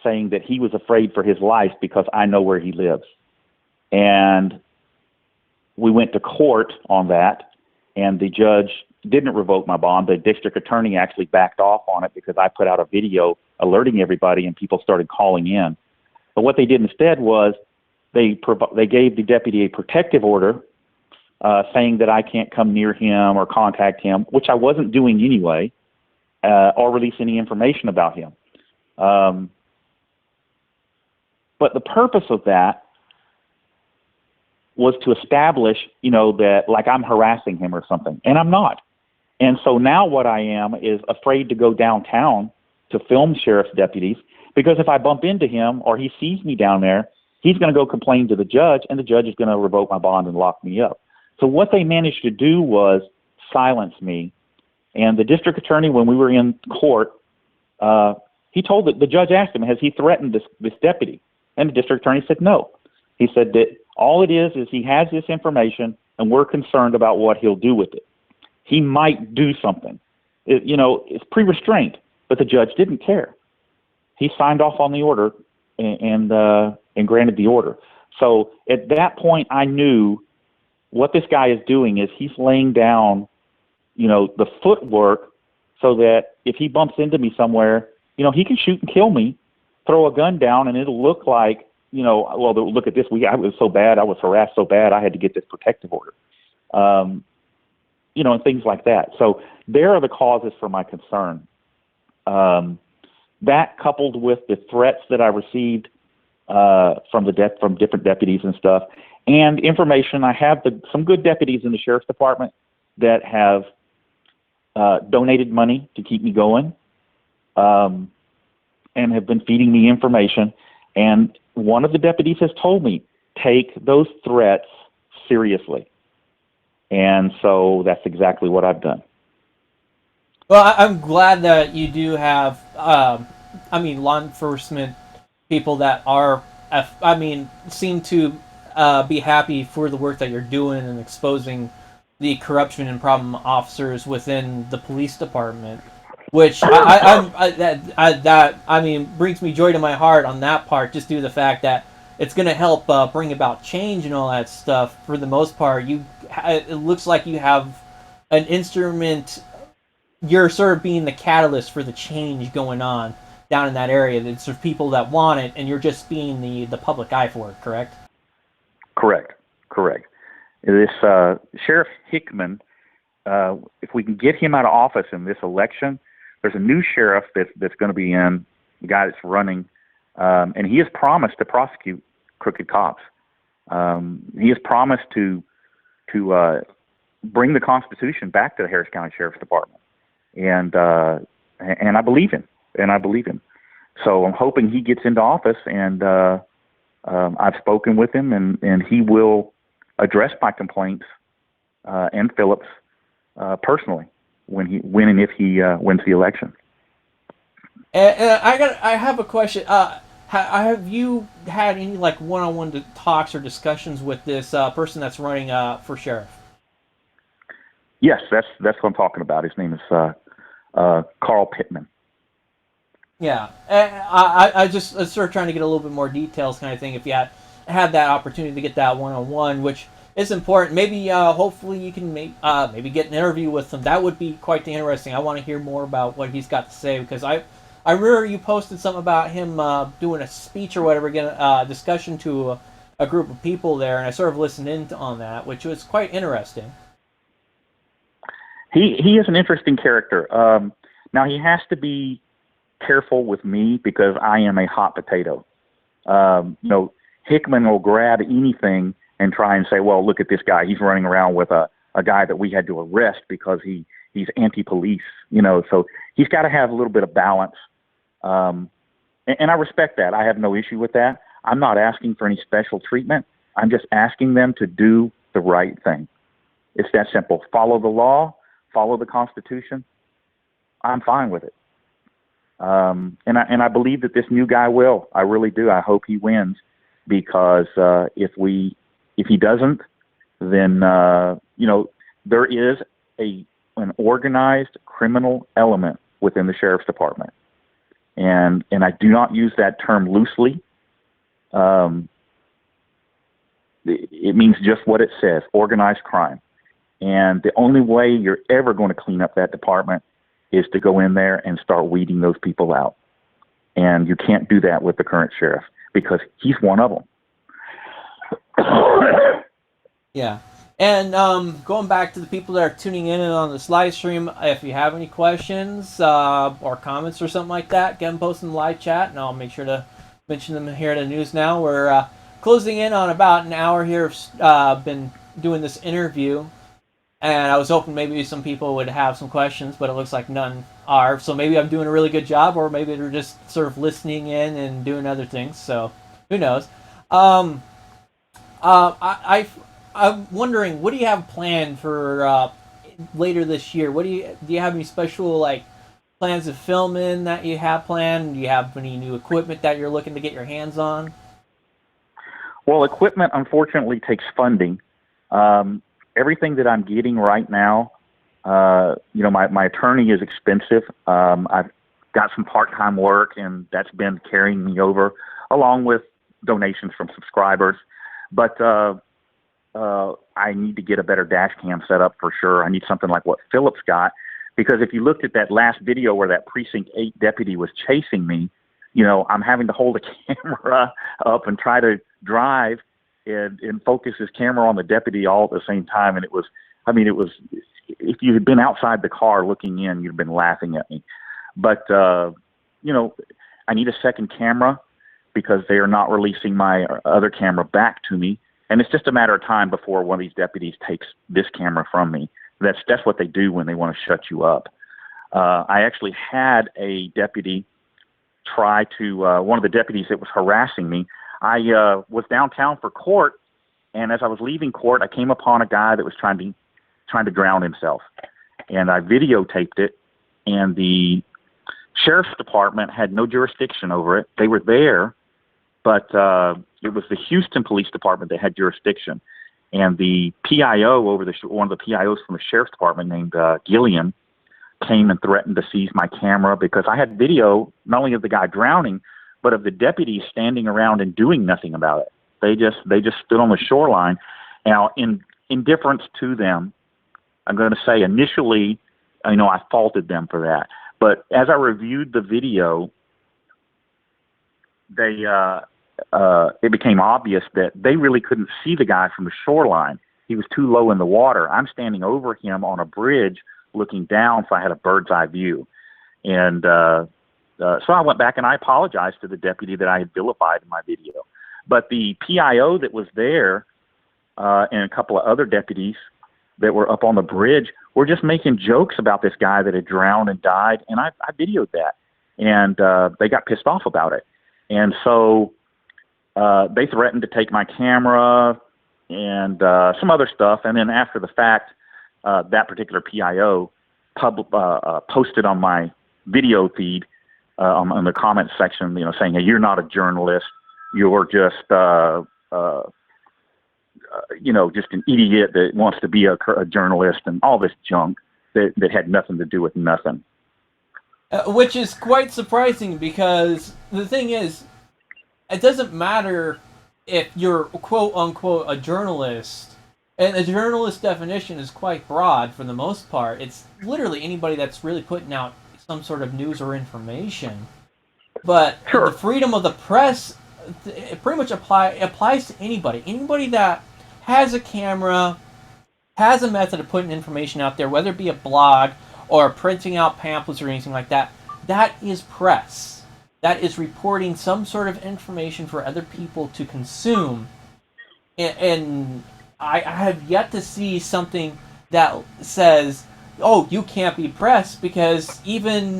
saying that he was afraid for his life because I know where he lives. And we went to court on that, and the judge didn't revoke my bond. The district attorney actually backed off on it because I put out a video alerting everybody, and people started calling in. But what they did instead was they gave the deputy a protective order saying that I can't come near him or contact him, which I wasn't doing anyway, or release any information about him. But the purpose of that was to establish, that like I'm harassing him or something, and I'm not. And so now what I am is afraid to go downtown to film sheriff's deputies, because if I bump into him or he sees me down there, he's going to go complain to the judge, and the judge is going to revoke my bond and lock me up. So what they managed to do was silence me. And the district attorney, when we were in court, he told the judge asked him, has he threatened this deputy? And the district attorney said no. He said that all it is he has this information, and we're concerned about what he'll do with it. He might do something. It's pre-restraint, but the judge didn't care. He signed off on the order and granted the order. So at that point, I knew what this guy is doing is he's laying down, the footwork so that if he bumps into me somewhere, he can shoot and kill me, throw a gun down, and it'll look like, well, look at this. I was so bad. I was harassed so bad. I had to get this protective order, and things like that. So there are the causes for my concern. That coupled with the threats that I received from different deputies and stuff, and information. I have some good deputies in the sheriff's department that have donated money to keep me going, and have been feeding me information. And one of the deputies has told me, take those threats seriously. And so that's exactly what I've done.
Well, I'm glad that you do have, law enforcement people that are, seem to be happy for the work that you're doing and exposing the corruption and problem officers within the police department, which brings me joy to my heart on that part, just due to the fact that it's going to help bring about change and all that stuff. For the most part, it looks like you have an instrument. You're sort of being the catalyst for the change going on down in that area. There's sort of people that want it, and you're just being the public eye for it, correct?
Correct. This Sheriff Hickman, if we can get him out of office in this election, there's a new sheriff that's going to be in, the guy that's running, and he has promised to prosecute crooked cops. He has promised to bring the Constitution back to the Harris County Sheriff's Department, and I believe him. So I'm hoping he gets into office, and I've spoken with him, and he will address my complaints and Phillips personally when and if he wins the election.
And I have a question. Have you had any one-on-one talks or discussions with this person that's running for sheriff?
Yes, that's what I'm talking about. His name is Carl Pittman.
Yeah, I just sort of trying to get a little bit more details, kind of thing. If you had that opportunity to get that one-on-one, which is important. Maybe hopefully you can maybe get an interview with him. That would be quite interesting. I want to hear more about what he's got to say, because I remember you posted something about him doing a speech or whatever, again, discussion to a group of people there, and I sort of listened in on that, which was quite interesting.
He is an interesting character. Now he has to be careful with me because I am a hot potato. Hickman will grab anything and try and say, well, look at this guy. He's running around with a guy that we had to arrest because he's anti-police, so he's got to have a little bit of balance. And I respect that. I have no issue with that. I'm not asking for any special treatment. I'm just asking them to do the right thing. It's that simple. Follow the law, follow the Constitution. I'm fine with it. And I believe that this new guy will. I really do. I hope he wins, because if he doesn't, then there is an organized criminal element within the sheriff's department, and I do not use that term loosely. It means just what it says: organized crime. And the only way you're ever going to clean up that department is to go in there and start weeding those people out. And you can't do that with the current sheriff, because he's one of them.
Yeah. And going back to the people that are tuning in and on this live stream, if you have any questions or comments or something like that, get them posted in the live chat, and I'll make sure to mention them here at the news now. We're closing in on about an hour here. Been doing this interview, and I was hoping maybe some people would have some questions, but it looks like none are. So maybe I'm doing a really good job, or maybe they're just sort of listening in and doing other things. So who knows? I'm wondering, what do you have planned for later this year? Do you have any special plans of filming that you have planned? Do you have any new equipment that you're looking to get your hands on?
Well, equipment unfortunately takes funding. Everything that I'm getting right now, my attorney is expensive. I've got some part-time work, and that's been carrying me over, along with donations from subscribers. But I need to get a better dash cam set up for sure. I need something like what Philip's got, because if you looked at that last video where that Precinct 8 deputy was chasing me, I'm having to hold a camera up and try to drive and focus his camera on the deputy all at the same time. And it was, if you had been outside the car looking in, you'd have been laughing at me. But, I need a second camera, because they are not releasing my other camera back to me. And it's just a matter of time before one of these deputies takes this camera from me. That's what they do when they want to shut you up. I actually had a deputy try to, one of the deputies that was harassing me. I was downtown for court, and as I was leaving court, I came upon a guy that was trying to drown himself. And I videotaped it, and the sheriff's department had no jurisdiction over it. They were there, but it was the Houston Police Department that had jurisdiction. And the PIO one of the PIOs from the sheriff's department named Gillian came and threatened to seize my camera, because I had video not only of the guy drowning, but of the deputies standing around and doing nothing about it. They just stood on the shoreline. Now, in deference to them, I'm going to say initially, I faulted them for that. But as I reviewed the video, it became obvious that they really couldn't see the guy from the shoreline. He was too low in the water. I'm standing over him on a bridge looking down, so I had a bird's eye view. And so I went back and I apologized to the deputy that I had vilified in my video. But the PIO that was there and a couple of other deputies that were up on the bridge were just making jokes about this guy that had drowned and died, and I videoed that. And they got pissed off about it. And so they threatened to take my camera and some other stuff. And then after the fact, that particular PIO posted on my video feed on the comment section, saying, "Hey, you're not a journalist. You're just, just an idiot that wants to be a journalist," and all this junk that had nothing to do with nothing.
Which is quite surprising, because the thing is, it doesn't matter if you're quote unquote a journalist, and the journalist definition is quite broad for the most part. It's literally anybody that's really putting out some sort of news or information. But
Sure.
The freedom of the press, it pretty much applies to anybody. Anybody that has a camera, has a method of putting information out there, whether it be a blog or printing out pamphlets or anything like that, that is press. That is reporting some sort of information for other people to consume. And I have yet to see something that says, "Oh, you can't be press," because even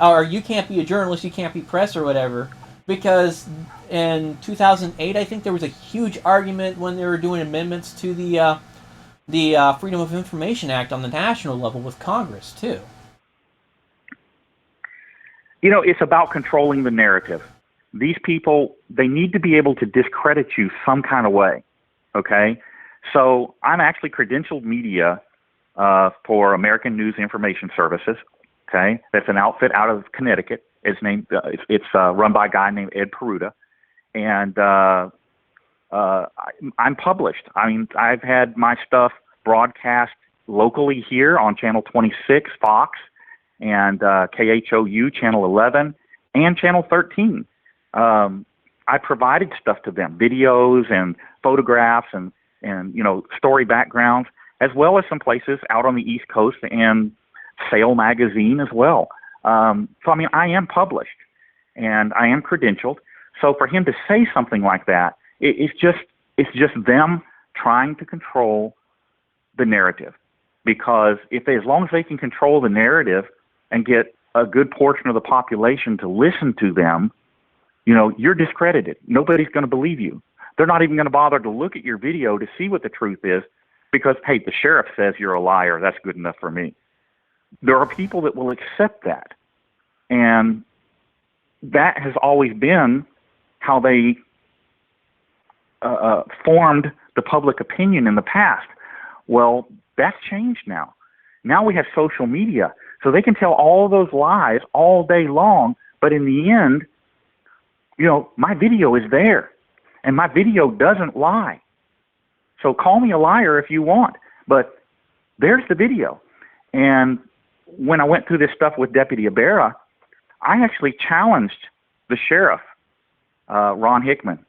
or you can't be a journalist, you can't be press or whatever. Because in 2008, I think there was a huge argument when they were doing amendments to the Freedom of Information Act on the national level with Congress too.
You know, it's about controlling the narrative. These people, they need to be able to discredit you some kind of way, okay? So I'm actually credentialed media for American News Information Services, okay? That's an outfit out of Connecticut. It's run by a guy named Ed Peruta, and I'm published. I mean, I've had my stuff broadcast locally here on Channel 26, Fox, and KHOU, Channel 11, and Channel 13. I provided stuff to them, videos and photographs and you know, story backgrounds, as well as some places out on the East Coast and Sail Magazine as well. So, I mean, I am published and I am credentialed. So for him to say something like that, it's just them trying to control the narrative. Because as long as they can control the narrative and get a good portion of the population to listen to them, you know, you're discredited. Nobody's going to believe you. They're not even going to bother to look at your video to see what the truth is because, hey, the sheriff says you're a liar. That's good enough for me. There are people that will accept that. And that has always been how they formed the public opinion in the past. Well, that's changed now. Now we have social media. So they can tell all those lies all day long, but in the end, you know, my video is there, and my video doesn't lie. So call me a liar if you want, but there's the video. And when I went through this stuff with Deputy Ibarra, I actually challenged the sheriff, Ron Hickman.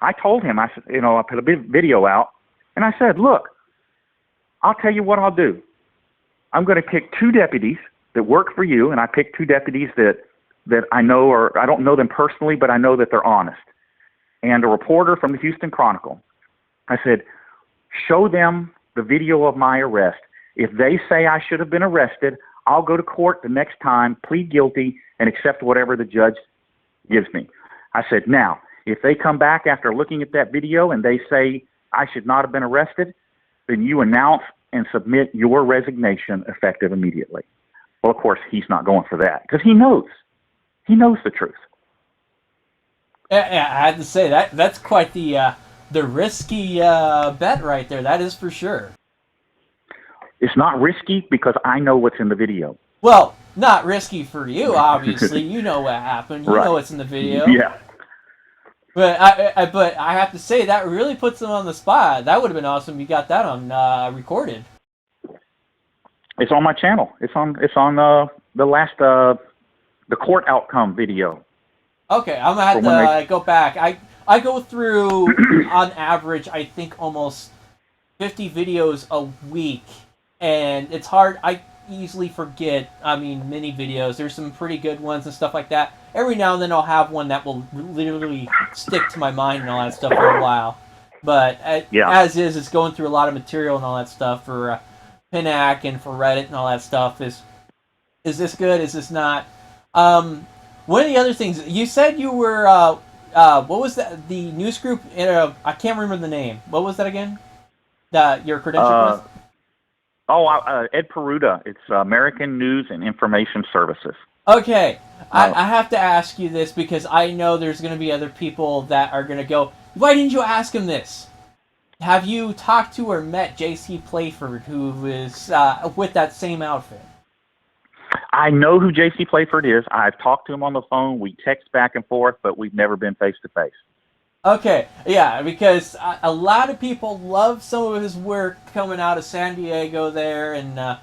I told him, I said, you know, I put a video out, and I said, look, I'll tell you what I'll do. I'm going to pick 2 deputies that work for you, and I picked 2 deputies that I know, or I don't know them personally, but I know that they're honest, and a reporter from the Houston Chronicle. I said, show them the video of my arrest. If they say I should have been arrested, I'll go to court the next time, plead guilty, and accept whatever the judge gives me. I said, now, if they come back after looking at that video and they say I should not have been arrested, then you announce and submit your resignation effective immediately. Well, of course, he's not going for that because he knows. He knows the truth.
Yeah, I had to say that's quite the risky bet right there. That is for sure.
It's not risky because I know what's in the video.
Well, not risky for you, obviously. You know what happened. You know what's in the video.
Yeah.
But I have to say that really puts them on the spot. That would have been awesome if you got that on recorded.
It's on my channel. It's on the last the court outcome video.
Okay, I'm gonna have to go back. I go through on average I think almost 50 videos a week, and it's hard. I easily forget. I mean, mini videos. There's some pretty good ones and stuff like that. Every now and then I'll have one that will literally stick to my mind and all that stuff for a while. But as is, it's going through a lot of material and all that stuff for Pinac and for Reddit and all that stuff. Is this good? Is this not? One of the other things you said you were. What was that? The news group? I can't remember the name. What was that again? That your credential was?
Ed Peruta. It's American News and Information Services.
Okay, I have to ask you this because I know there's going to be other people that are going to go, why didn't you ask him this? Have you talked to or met J.C. Playford, who is with that same outfit?
I know who J.C. Playford is. I've talked to him on the phone. We text back and forth, but we've never been face-to-face.
Okay, yeah, because a lot of people love some of his work coming out of San Diego there, and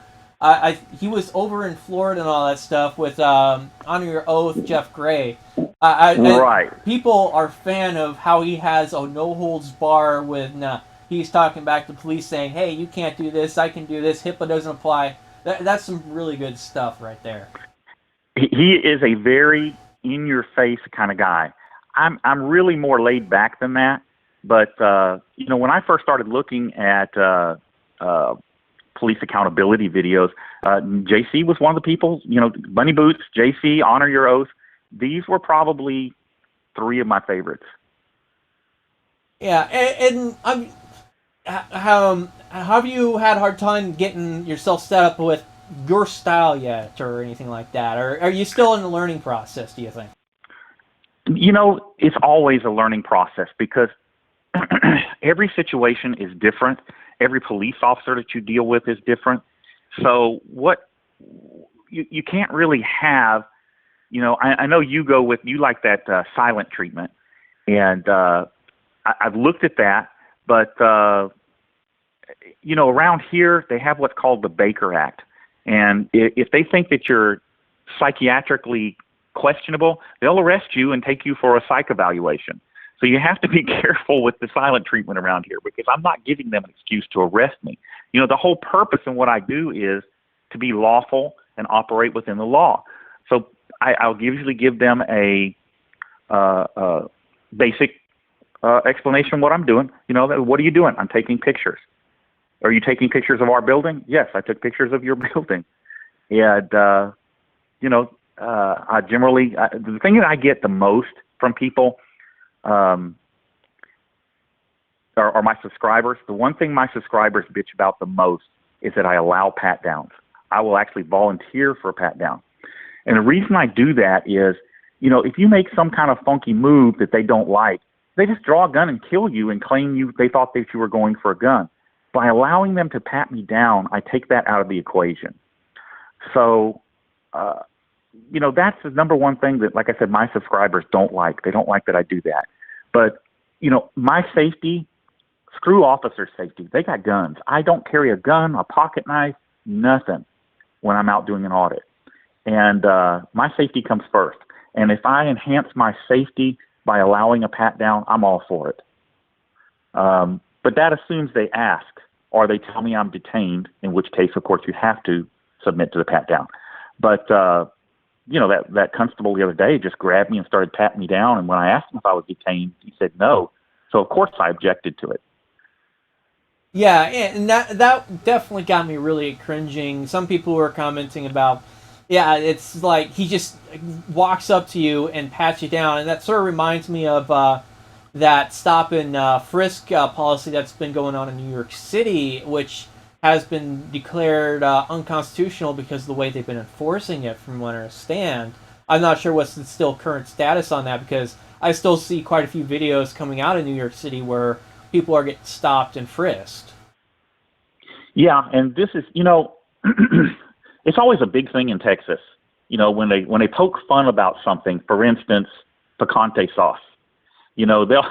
he was over in Florida and all that stuff with Honor Your Oath, Jeff Gray.
Right.
People are fan of how he has a no-holds-bar with he's talking back to police saying, hey, you can't do this, I can do this, HIPAA doesn't apply. That's some really good stuff right there.
He is a very in-your-face kind of guy. I'm really more laid back than that, but when I first started looking at police accountability videos. JC was one of the people, Bunny Boots, JC, Honor Your Oath. These were probably 3 of my favorites.
Yeah, and how have you had a hard time getting yourself set up with your style yet, or anything like that? Or are you still in the learning process, do you think?
It's always a learning process because every situation is different. Every police officer that you deal with is different. So what you can't really have, I know you like that silent treatment, and I've looked at that, but around here they have what's called the Baker Act, and if they think that you're psychiatrically questionable, they'll arrest you and take you for a psych evaluation. So you have to be careful with the silent treatment around here, because I'm not giving them an excuse to arrest me. The whole purpose in what I do is to be lawful and operate within the law. So I'll usually give them a basic explanation of what I'm doing. What are you doing? I'm taking pictures. Are you taking pictures of our building? Yes, I took pictures of your building. And, I generally, the thing that I get the most from people are my subscribers. The one thing my subscribers bitch about the most is that I allow pat downs. I will actually volunteer for a pat down. And the reason I do that is, if you make some kind of funky move that they don't like, they just draw a gun and kill you and claim they thought that you were going for a gun. By allowing them to pat me down, I take that out of the equation. So, that's the number one thing that, like I said, my subscribers don't like. They don't like that I do that. But, my safety, screw officer safety. They got guns. I don't carry a gun, a pocket knife, nothing when I'm out doing an audit. And my safety comes first. And if I enhance my safety by allowing a pat down, I'm all for it. But that assumes they ask, or they tell me I'm detained, in which case, of course, you have to submit to the pat down. But, that constable the other day just grabbed me and started patting me down. And when I asked him if I was detained, he said no. So, of course, I objected to it.
Yeah, and that definitely got me really cringing. Some people were commenting about, yeah, it's like he just walks up to you and pats you down. And that sort of reminds me of that stop and frisk policy that's been going on in New York City, which has been declared unconstitutional because of the way they've been enforcing it, from what I understand. I'm not sure what's the still current status on that, because I still see quite a few videos coming out of New York City where people are getting stopped and frisked.
Yeah, and this is, it's always a big thing in Texas. When they poke fun about something, for instance, picante sauce. They'll,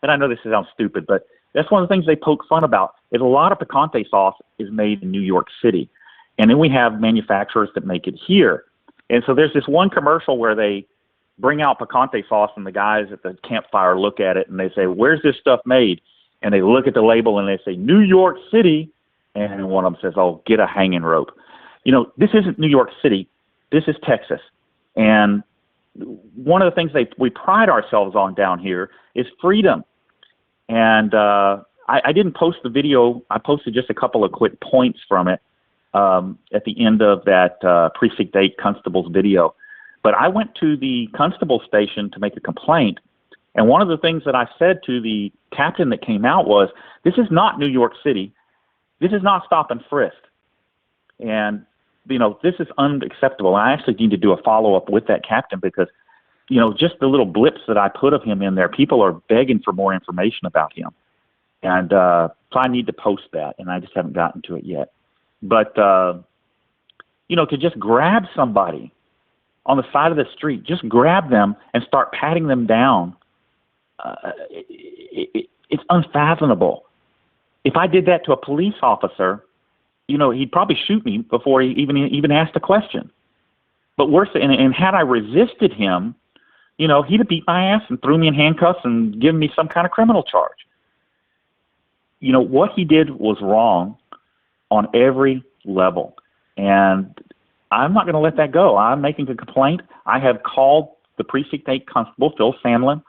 and I know this sounds stupid, but that's one of the things they poke fun about, is a lot of picante sauce is made in New York City. And then we have manufacturers that make it here. And so there's this one commercial where they bring out picante sauce and the guys at the campfire look at it and they say, "Where's this stuff made?" And they look at the label and they say, "New York City." And one of them says, "Oh, get a hanging rope." This isn't New York City. This is Texas. And one of the things we pride ourselves on down here is freedom. And I didn't post the video. I posted just a couple of quick points from it at the end of that Precinct 8 Constable's video. But I went to the constable station to make a complaint. And one of the things that I said to the captain that came out was, "This is not New York City. This is not stop and frisk. And, this is unacceptable." And I actually need to do a follow-up with that captain because, just the little blips that I put of him in there, people are begging for more information about him. And so I need to post that, and I just haven't gotten to it yet. But, to just grab somebody on the side of the street, just grab them and start patting them down, it's unfathomable. If I did that to a police officer, he'd probably shoot me before he even asked a question. But worse, and had I resisted him, he'd have beat my ass and threw me in handcuffs and given me some kind of criminal charge. What he did was wrong on every level. And I'm not going to let that go. I'm making a complaint. I have called the Precinct 8 Constable, Phil Samlin,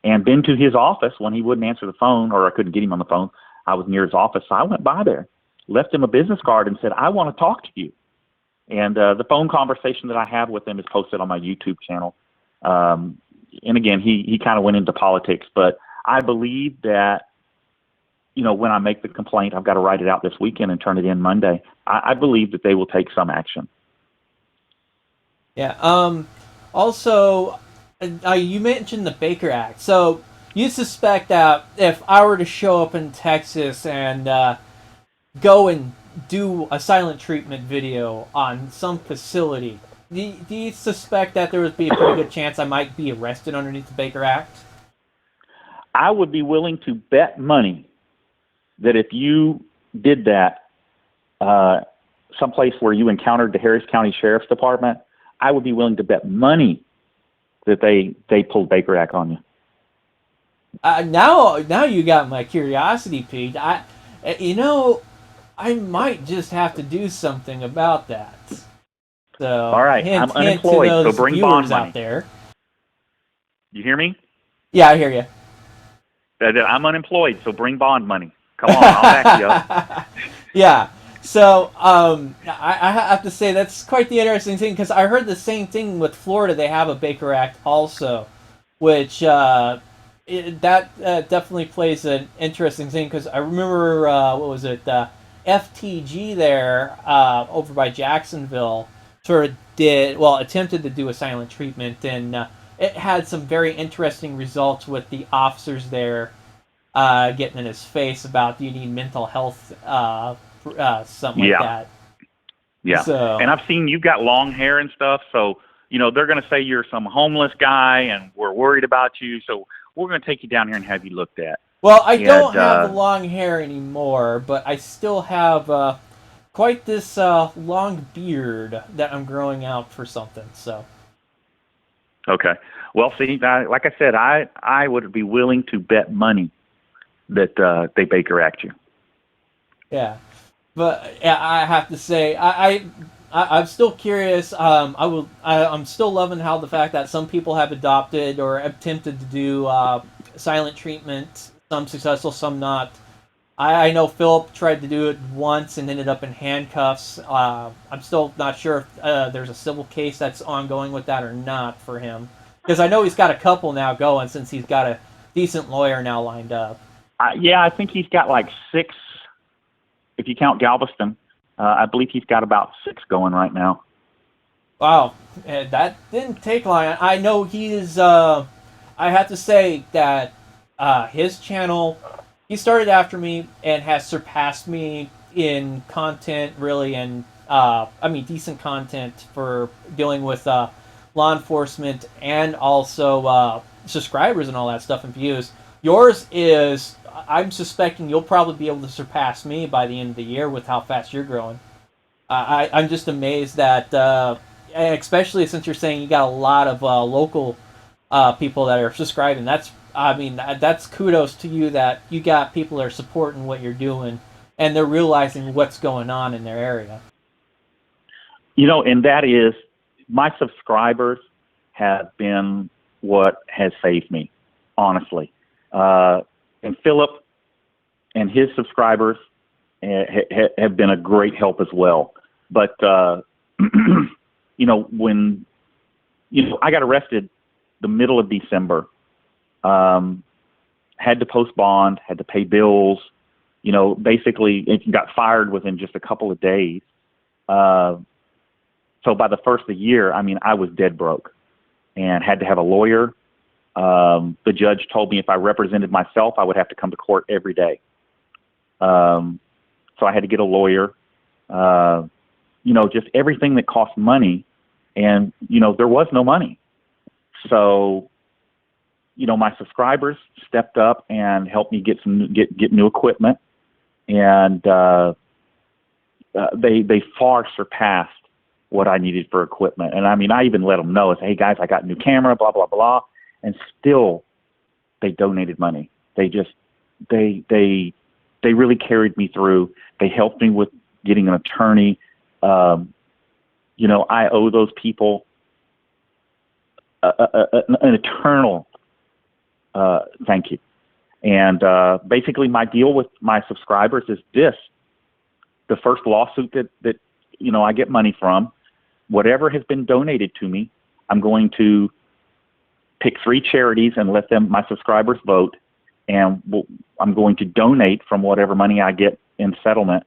and been to his office when he wouldn't answer the phone or I couldn't get him on the phone. I was near his office, so I went by there, left him a business card and said, I want to talk to you. And the phone conversation that I had with him is posted on my YouTube channel. And again, he kind of went into politics, but I believe that, when I make the complaint, I've got to write it out this weekend and turn it in Monday. I believe that they will take some action.
Yeah. Also, you mentioned the Baker Act. So you suspect that if I were to show up in Texas and go and do a silent treatment video on some facility, do you suspect that there would be a pretty good chance I might be arrested underneath the Baker Act?
I would be willing to bet money that if you did that someplace where you encountered the Harris County Sheriff's Department, I would be willing to bet money that they pulled Baker Act on you.
Now you got my curiosity piqued. I might just have to do something about that. So,
all right, I'm unemployed, so bring bond money
out there.
You hear me?
Yeah, I hear you.
I'm unemployed, so bring bond money. Come on, I'll back you up.
Yeah. So I have to say that's quite the interesting thing, because I heard the same thing with Florida. They have a Baker Act also, which definitely plays an interesting thing, because I remember what was it, FTG there over by Jacksonville sort of attempted to do a silent treatment, and it had some very interesting results with the officers there getting in his face about, do you need mental health, something like that.
Yeah.
So,
and I've seen you've got long hair and stuff, so they're going to say you're some homeless guy, and we're worried about you, so we're going to take you down here and have you looked at.
Well, I don't have the long hair anymore, but I still have quite this long beard that I'm growing out for something. So.
Okay. Well, see, like I said, I would be willing to bet money that they Baker Act you.
Yeah, but yeah, I have to say, I'm still curious. I'm still loving how the fact that some people have adopted or attempted to do silent treatment. Some successful, some not. I know Philip tried to do it once and ended up in handcuffs. I'm still not sure if there's a civil case that's ongoing with that or not for him, because I know he's got a couple now going since he's got a decent lawyer now lined up.
Yeah, I think he's got like 6, if you count Galveston. I believe he's got about 6 going right now.
Wow, that didn't take long. I know he's. I have to say that his channel, he started after me and has surpassed me in content, really, and decent content for dealing with law enforcement and also subscribers and all that stuff and views. Yours is, I'm suspecting you'll probably be able to surpass me by the end of the year with how fast you're growing. I'm just amazed that, especially since you're saying you got a lot of local people that are subscribing. That's kudos to you that you got people that are supporting what you're doing and they're realizing what's going on in their area.
And that is, my subscribers have been what has saved me, honestly. And Philip and his subscribers have been a great help as well. But, when, I got arrested the middle of December, had to post bond, had to pay bills, basically it got fired within just a couple of days. So by the first of the year, I was dead broke and had to have a lawyer. The judge told me if I represented myself, I would have to come to court every day. So I had to get a lawyer, just everything that cost money. And, there was no money. So, my subscribers stepped up and helped me get new equipment. And they far surpassed what I needed for equipment. And I even let them know, hey guys, I got a new camera, blah, blah, blah. And still they donated money. They really carried me through. They helped me with getting an attorney. I owe those people an eternal thank you. And basically my deal with my subscribers is this: the first lawsuit that I get money from, whatever has been donated to me, I'm going to pick 3 charities and let my subscribers vote, and I'm going to donate from whatever money I get in settlement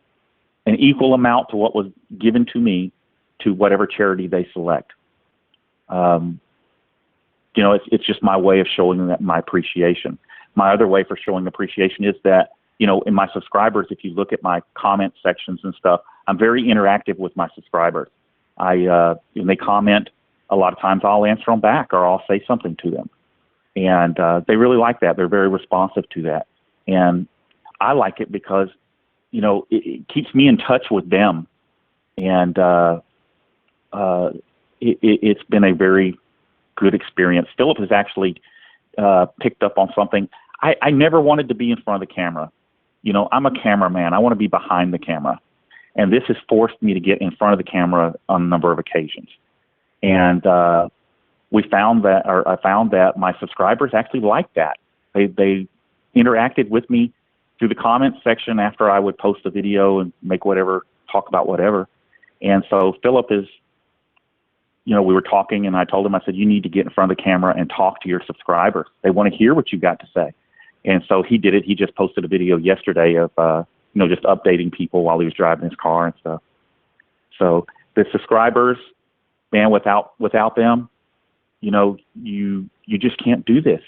an equal amount to what was given to me to whatever charity they select. It's just my way of showing that my appreciation. My other way for showing appreciation is that, in my subscribers, if you look at my comment sections and stuff, I'm very interactive with my subscribers. When they comment, a lot of times I'll answer them back or I'll say something to them. And they really like that. They're very responsive to that. And I like it because, it keeps me in touch with them. And it's been a very good experience. Philip has actually picked up on something. I never wanted to be in front of the camera. I'm a cameraman. I want to be behind the camera. And this has forced me to get in front of the camera on a number of occasions. And I found that my subscribers actually liked that. They interacted with me through the comments section after I would post a video and talk about whatever. And so Philip is, we were talking and I told him, I said, you need to get in front of the camera and talk to your subscribers. They want to hear what you got to say. And so he did it. He just posted a video yesterday of, just updating people while he was driving his car and stuff. So the subscribers, man, without them, you just can't do this.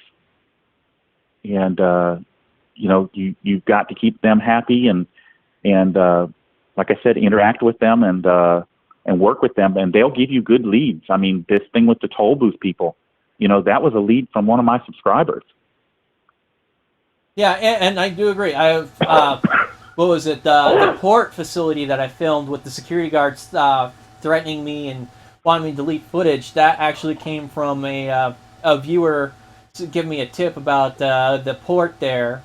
And, you've got to keep them happy and like I said, interact with them and work with them, and they'll give you good leads. I mean, this thing with the toll booth people, that was a lead from one of my subscribers.
Yeah, and I do agree. I have, what was it, the port facility that I filmed with the security guards threatening me and wanting me to delete footage, that actually came from a viewer giving me a tip about the port there.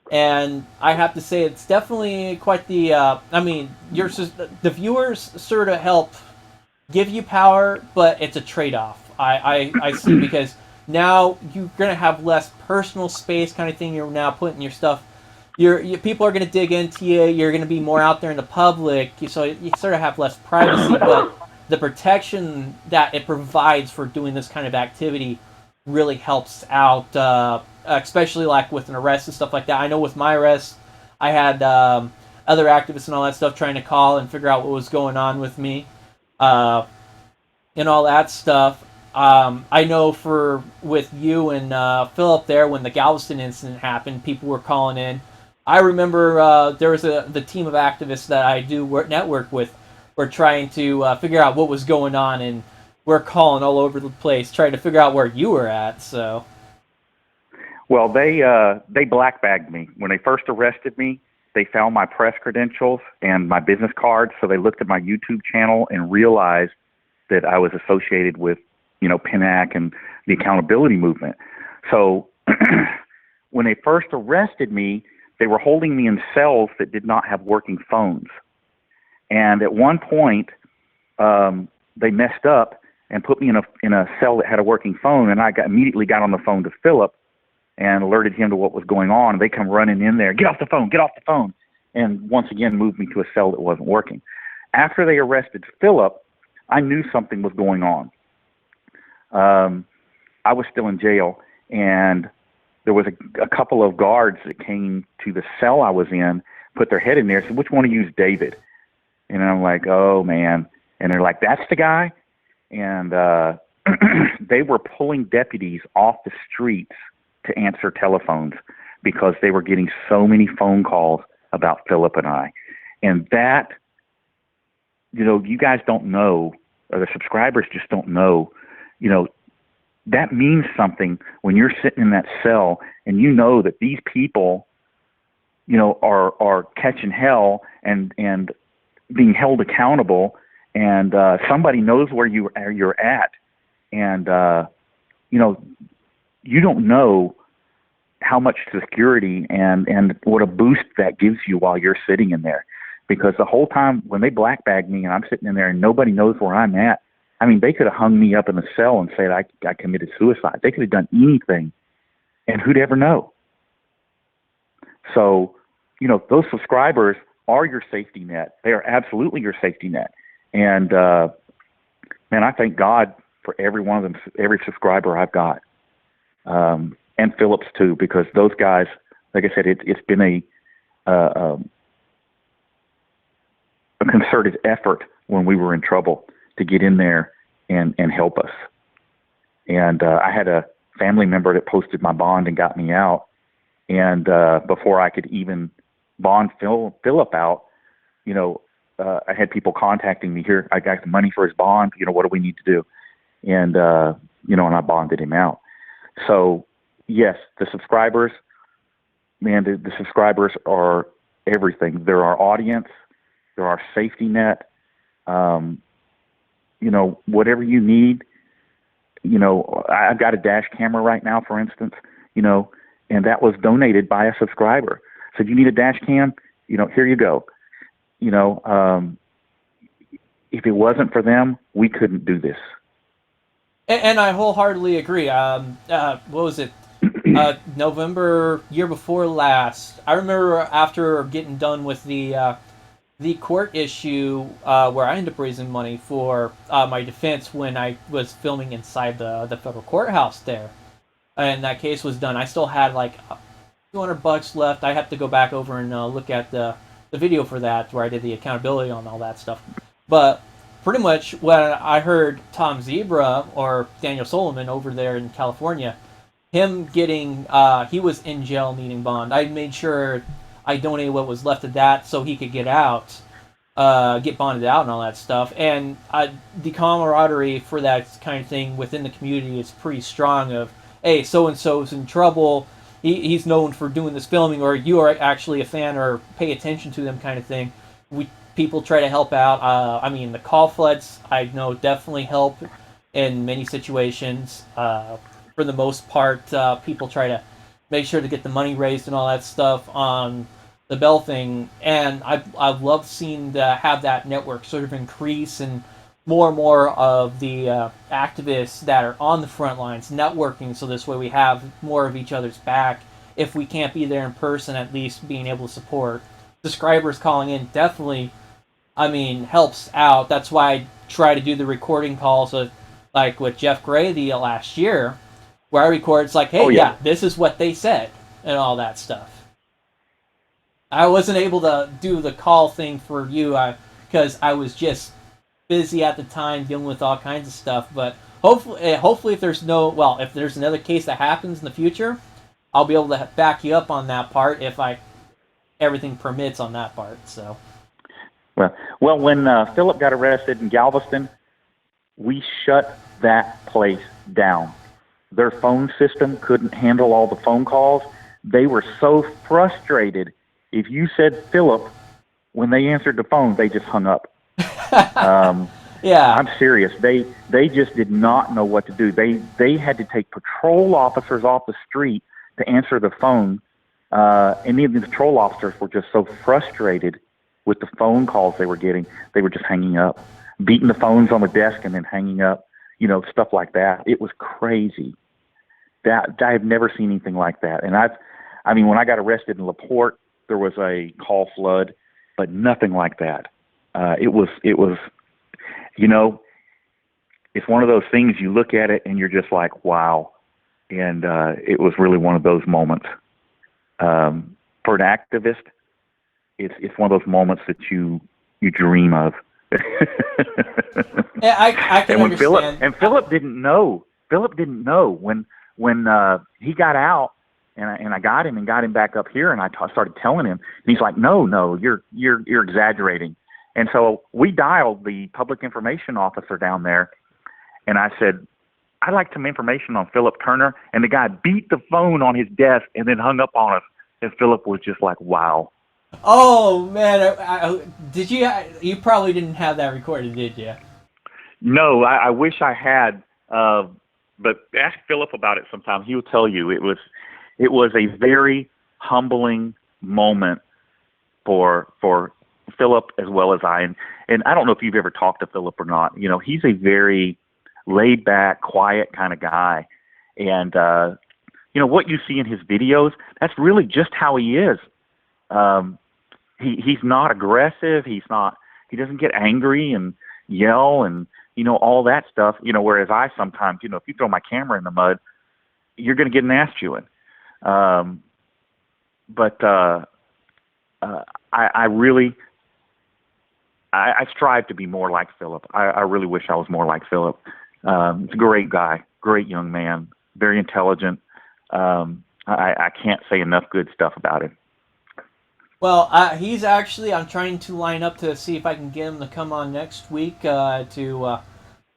And I have to say, it's definitely quite the. The viewers sort of help give you power, but it's a trade-off. I see, because now you're gonna have less personal space, kind of thing. You're now putting your stuff. People are gonna dig into you. You're gonna be more out there in the public, so you sort of have less privacy. But the protection that it provides for doing this kind of activity really helps out. Especially like with an arrest and stuff like that. I know with my arrest, I had other activists and all that stuff trying to call and figure out what was going on with me, and all that stuff. I know with you and Philip there, when the Galveston incident happened, people were calling in. I remember there was the team of activists that I do network with were trying to figure out what was going on, and we're calling all over the place trying to figure out where you were at. So.
Well, they black bagged me. When they first arrested me, they found my press credentials and my business cards, so they looked at my YouTube channel and realized that I was associated with, PNAC and the accountability movement. So when they first arrested me, they were holding me in cells that did not have working phones. And at one point, they messed up and put me in a cell that had a working phone, and I immediately got on the phone to Philip and alerted him to what was going on. They come running in there, get off the phone, and once again moved me to a cell that wasn't working. After they arrested Philip, I knew something was going on. I was still in jail, and there was a couple of guards that came to the cell I was in, put their head in there, said, "Which one of you is David?" And I'm like, "Oh, man." And they're like, "That's the guy?" And they were pulling deputies off the streets to answer telephones because they were getting so many phone calls about Philip and I. And that, you guys don't know, or the subscribers just don't know, that means something when you're sitting in that cell and you know that these people, are catching hell and being held accountable, and somebody knows where you're at. And, you don't know how much security and what a boost that gives you while you're sitting in there. Because the whole time when they black bag me and I'm sitting in there and nobody knows where I'm at, I mean, they could have hung me up in a cell and said I committed suicide. They could have done anything, and who'd ever know? So, those subscribers are your safety net. They are absolutely your safety net. And man, I thank God for every one of them, every subscriber I've got, and Phillips too, because those guys, like I said, it's been a concerted effort when we were in trouble to get in there and help us. And I had a family member that posted my bond and got me out. And before I could even bond Philip out, you know, I had people contacting me here. I got the money for his bond. You know, what do we need to do? And, you know, and I bonded him out. So, yes, the subscribers, man, the subscribers are everything. They're our audience. They're our safety net. You know, whatever you need, you know, I've got a dash camera right now, for instance, you know, and that was donated by a subscriber. Said, you need a dash cam? You know, here you go. You know, if it wasn't for them, we couldn't do this.
And I wholeheartedly agree. What was it? November, year before last. I remember after getting done with the court issue where I ended up raising money for my defense when I was filming inside the federal courthouse there. And that case was done. I still had like $200 left. I have to go back over and look at the video for that where I did the accountability on all that stuff. But pretty much when I heard Tom Zebra or Daniel Solomon over there in California, him getting, he was in jail needing bond. I made sure I donated what was left of that so he could get out, get bonded out and all that stuff. And the camaraderie for that kind of thing within the community is pretty strong of, hey, so-and-so's in trouble, he's known for doing this filming, or you are actually a fan or pay attention to them kind of thing. People try to help out. I mean, the call floods, I know, definitely help in many situations. For the most part, people try to make sure to get the money raised and all that stuff on the Bell thing. And I've loved seeing have that network sort of increase, and more of the activists that are on the front lines networking, so this way we have more of each other's back. If we can't be there in person, at least being able to support. Subscribers calling in definitely, I mean, helps out. That's why I try to do the recording calls like with Jeff Gray the last year, where I record, it's like, hey, yeah, this is what they said, and all that stuff. I wasn't able to do the call thing for you because I was just busy at the time dealing with all kinds of stuff. But hopefully if there's if there's another case that happens in the future, I'll be able to back you up on that part if everything permits on that part. So.
Well, when Philip got arrested in Galveston, we shut that place down. Their phone system couldn't handle all the phone calls. They were so frustrated. If you said Philip, when they answered the phone, they just hung up.
Yeah,
I'm serious. They just did not know what to do. They had to take patrol officers off the street to answer the phone, and even the patrol officers were just so frustrated with the phone calls they were getting. They were just hanging up, beating the phones on the desk and then hanging up. You know, stuff like that. It was crazy. That I have never seen anything like that. And I mean, when I got arrested in LaPorte, there was a call flood, but nothing like that. It was, you know, it's one of those things you look at it and you're just like, wow. And it was really one of those moments. For an activist, it's one of those moments that you dream of.
Yeah, I can understand.
Philip didn't know. Philip didn't know when he got out, and I got him and got him back up here, and I started telling him, and he's like, "No, you're exaggerating." And so we dialed the public information officer down there, and I said, "I'd like some information on Philip Turner," and the guy beat the phone on his desk and then hung up on us, and Philip was just like, "Wow."
Oh man, did you? You probably didn't have that recorded, did you?
No, I wish I had. But ask Philip about it sometime. He will tell you it was a very humbling moment for Philip as well as I. And I don't know if you've ever talked to Philip or not. You know, he's a very laid back, quiet kind of guy, and you know what you see in his videos. That's really just how he is. he's not aggressive. He doesn't get angry and yell and, all that stuff, whereas I sometimes, if you throw my camera in the mud, you're going to get an ass chewing. But I really, I strive to be more like Philip. I really wish I was more like Philip. He's a great guy, great young man, very intelligent. I can't say enough good stuff about him.
Well, he's actually, I'm trying to line up to see if I can get him to come on next week to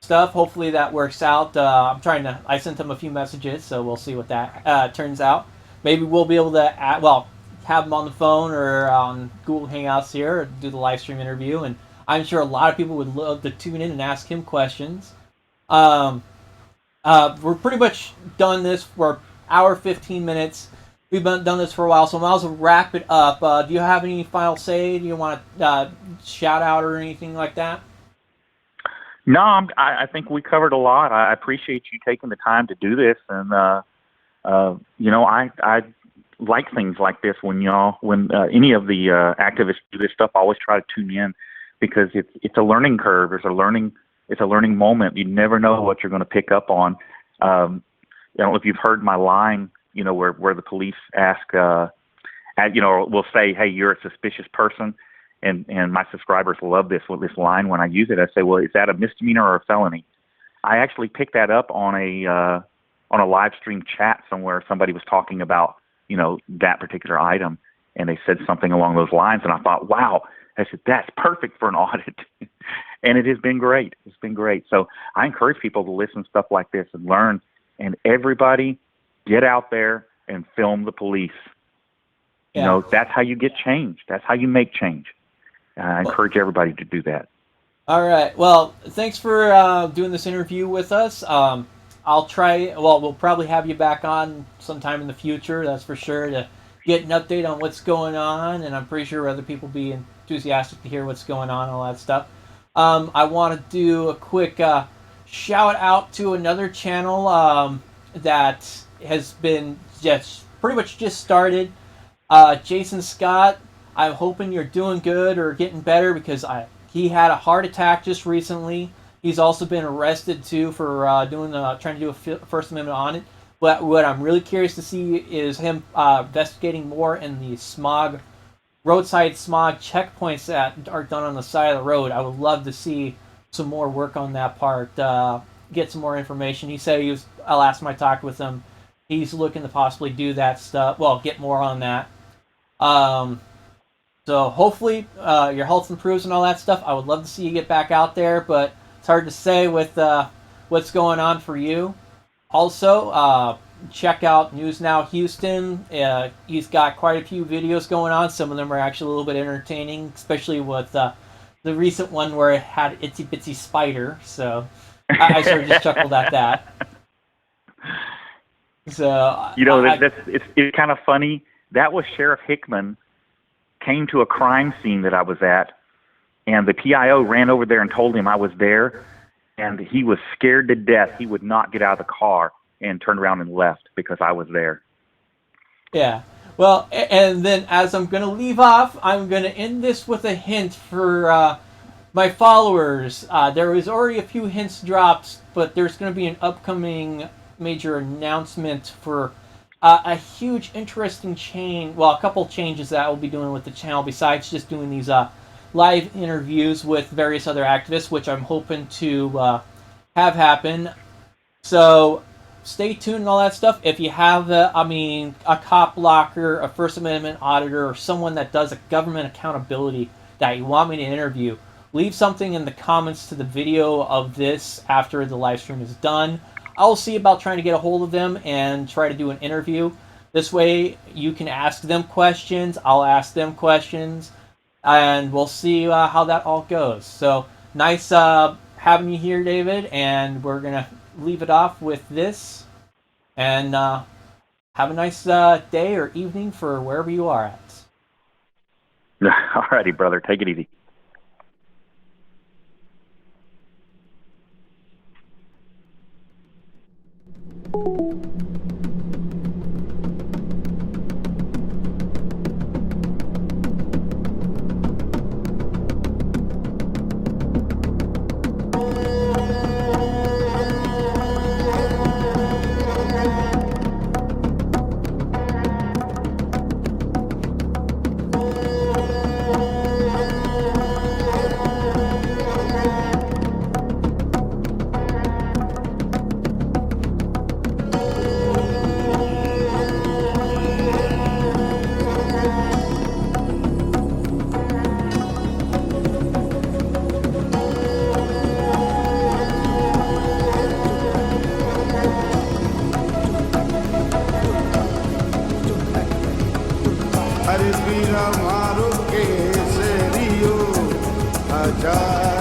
stuff. Hopefully that works out. I sent him a few messages, so we'll see what that turns out. Maybe we'll be able to, have him on the phone or on Google Hangouts here, do the live stream interview, and I'm sure a lot of people would love to tune in and ask him questions. We're pretty much done this for an hour, 15 minutes. We've done this for a while, so I might as well wrap it up. Do you have any final say? Do you want to shout out or anything like that?
No, I think we covered a lot. I appreciate you taking the time to do this, and I like things like this when any of the activists do this stuff. I always try to tune in because it's a learning curve. It's a learning moment. You never know what you're going to pick up on. I don't know if you've heard my line, where the police ask, will say, "Hey, you're a suspicious person," and my subscribers love this line when I use it. I say, "Well, is that a misdemeanor or a felony?" I actually picked that up on a live stream chat somewhere. Somebody was talking about that particular item, and they said something along those lines, and I thought, wow. I said, that's perfect for an audit. And it has been great. It's been great. So I encourage people to listen to stuff like this and learn. And everybody get out there and film the police.
Yeah.
That's how you get change. That's how you make change. I encourage everybody to do that.
All right. Well, thanks for doing this interview with us. We'll probably have you back on sometime in the future, that's for sure, to get an update on what's going on, and I'm pretty sure other people will be enthusiastic to hear what's going on and all that stuff. I want to do a quick shout out to another channel that has been pretty much just started. Jason Scott, I'm hoping you're doing good or getting better, because he had a heart attack just recently. He's also been arrested too for trying to do a First Amendment audit. But what I'm really curious to see is him investigating more in the roadside smog checkpoints that are done on the side of the road. I would love to see some more work on that part. Get some more information. He said last time I talked with him, he's looking to possibly do that stuff. Well, get more on that. So hopefully your health improves and all that stuff. I would love to see you get back out there, but it's hard to say with what's going on for you. Also, check out News Now Houston. He's got quite a few videos going on. Some of them are actually a little bit entertaining, especially with the recent one where it had Itsy Bitsy Spider. So I sort of just chuckled at that. So it's kind of funny. That was Sheriff Hickman came to a crime scene that I was at, and the PIO ran over there and told him I was there, and he was scared to death. He would not get out of the car and turned around and left because I was there. Yeah. Well, and then as I'm going to leave off, I'm going to end this with a hint for my followers. There was already a few hints dropped, but there's going to be an upcoming major announcement for a huge, interesting a couple changes that we'll be doing with the channel besides just doing these live interviews with various other activists, which I'm hoping to have happen. So stay tuned and all that stuff. If you have a cop blocker, a First Amendment auditor, or someone that does a government accountability that you want me to interview, leave something in the comments to the video of this after the live stream is done. I'll see about trying to get a hold of them and try to do an interview. This way you can ask them questions, I'll ask them questions, and we'll see how that all goes. So nice having you here, David, and we're going to leave it off with this. And have a nice day or evening for wherever you are at.
All righty, brother. Take it easy.
हर वीरा मारो केसरियो हजार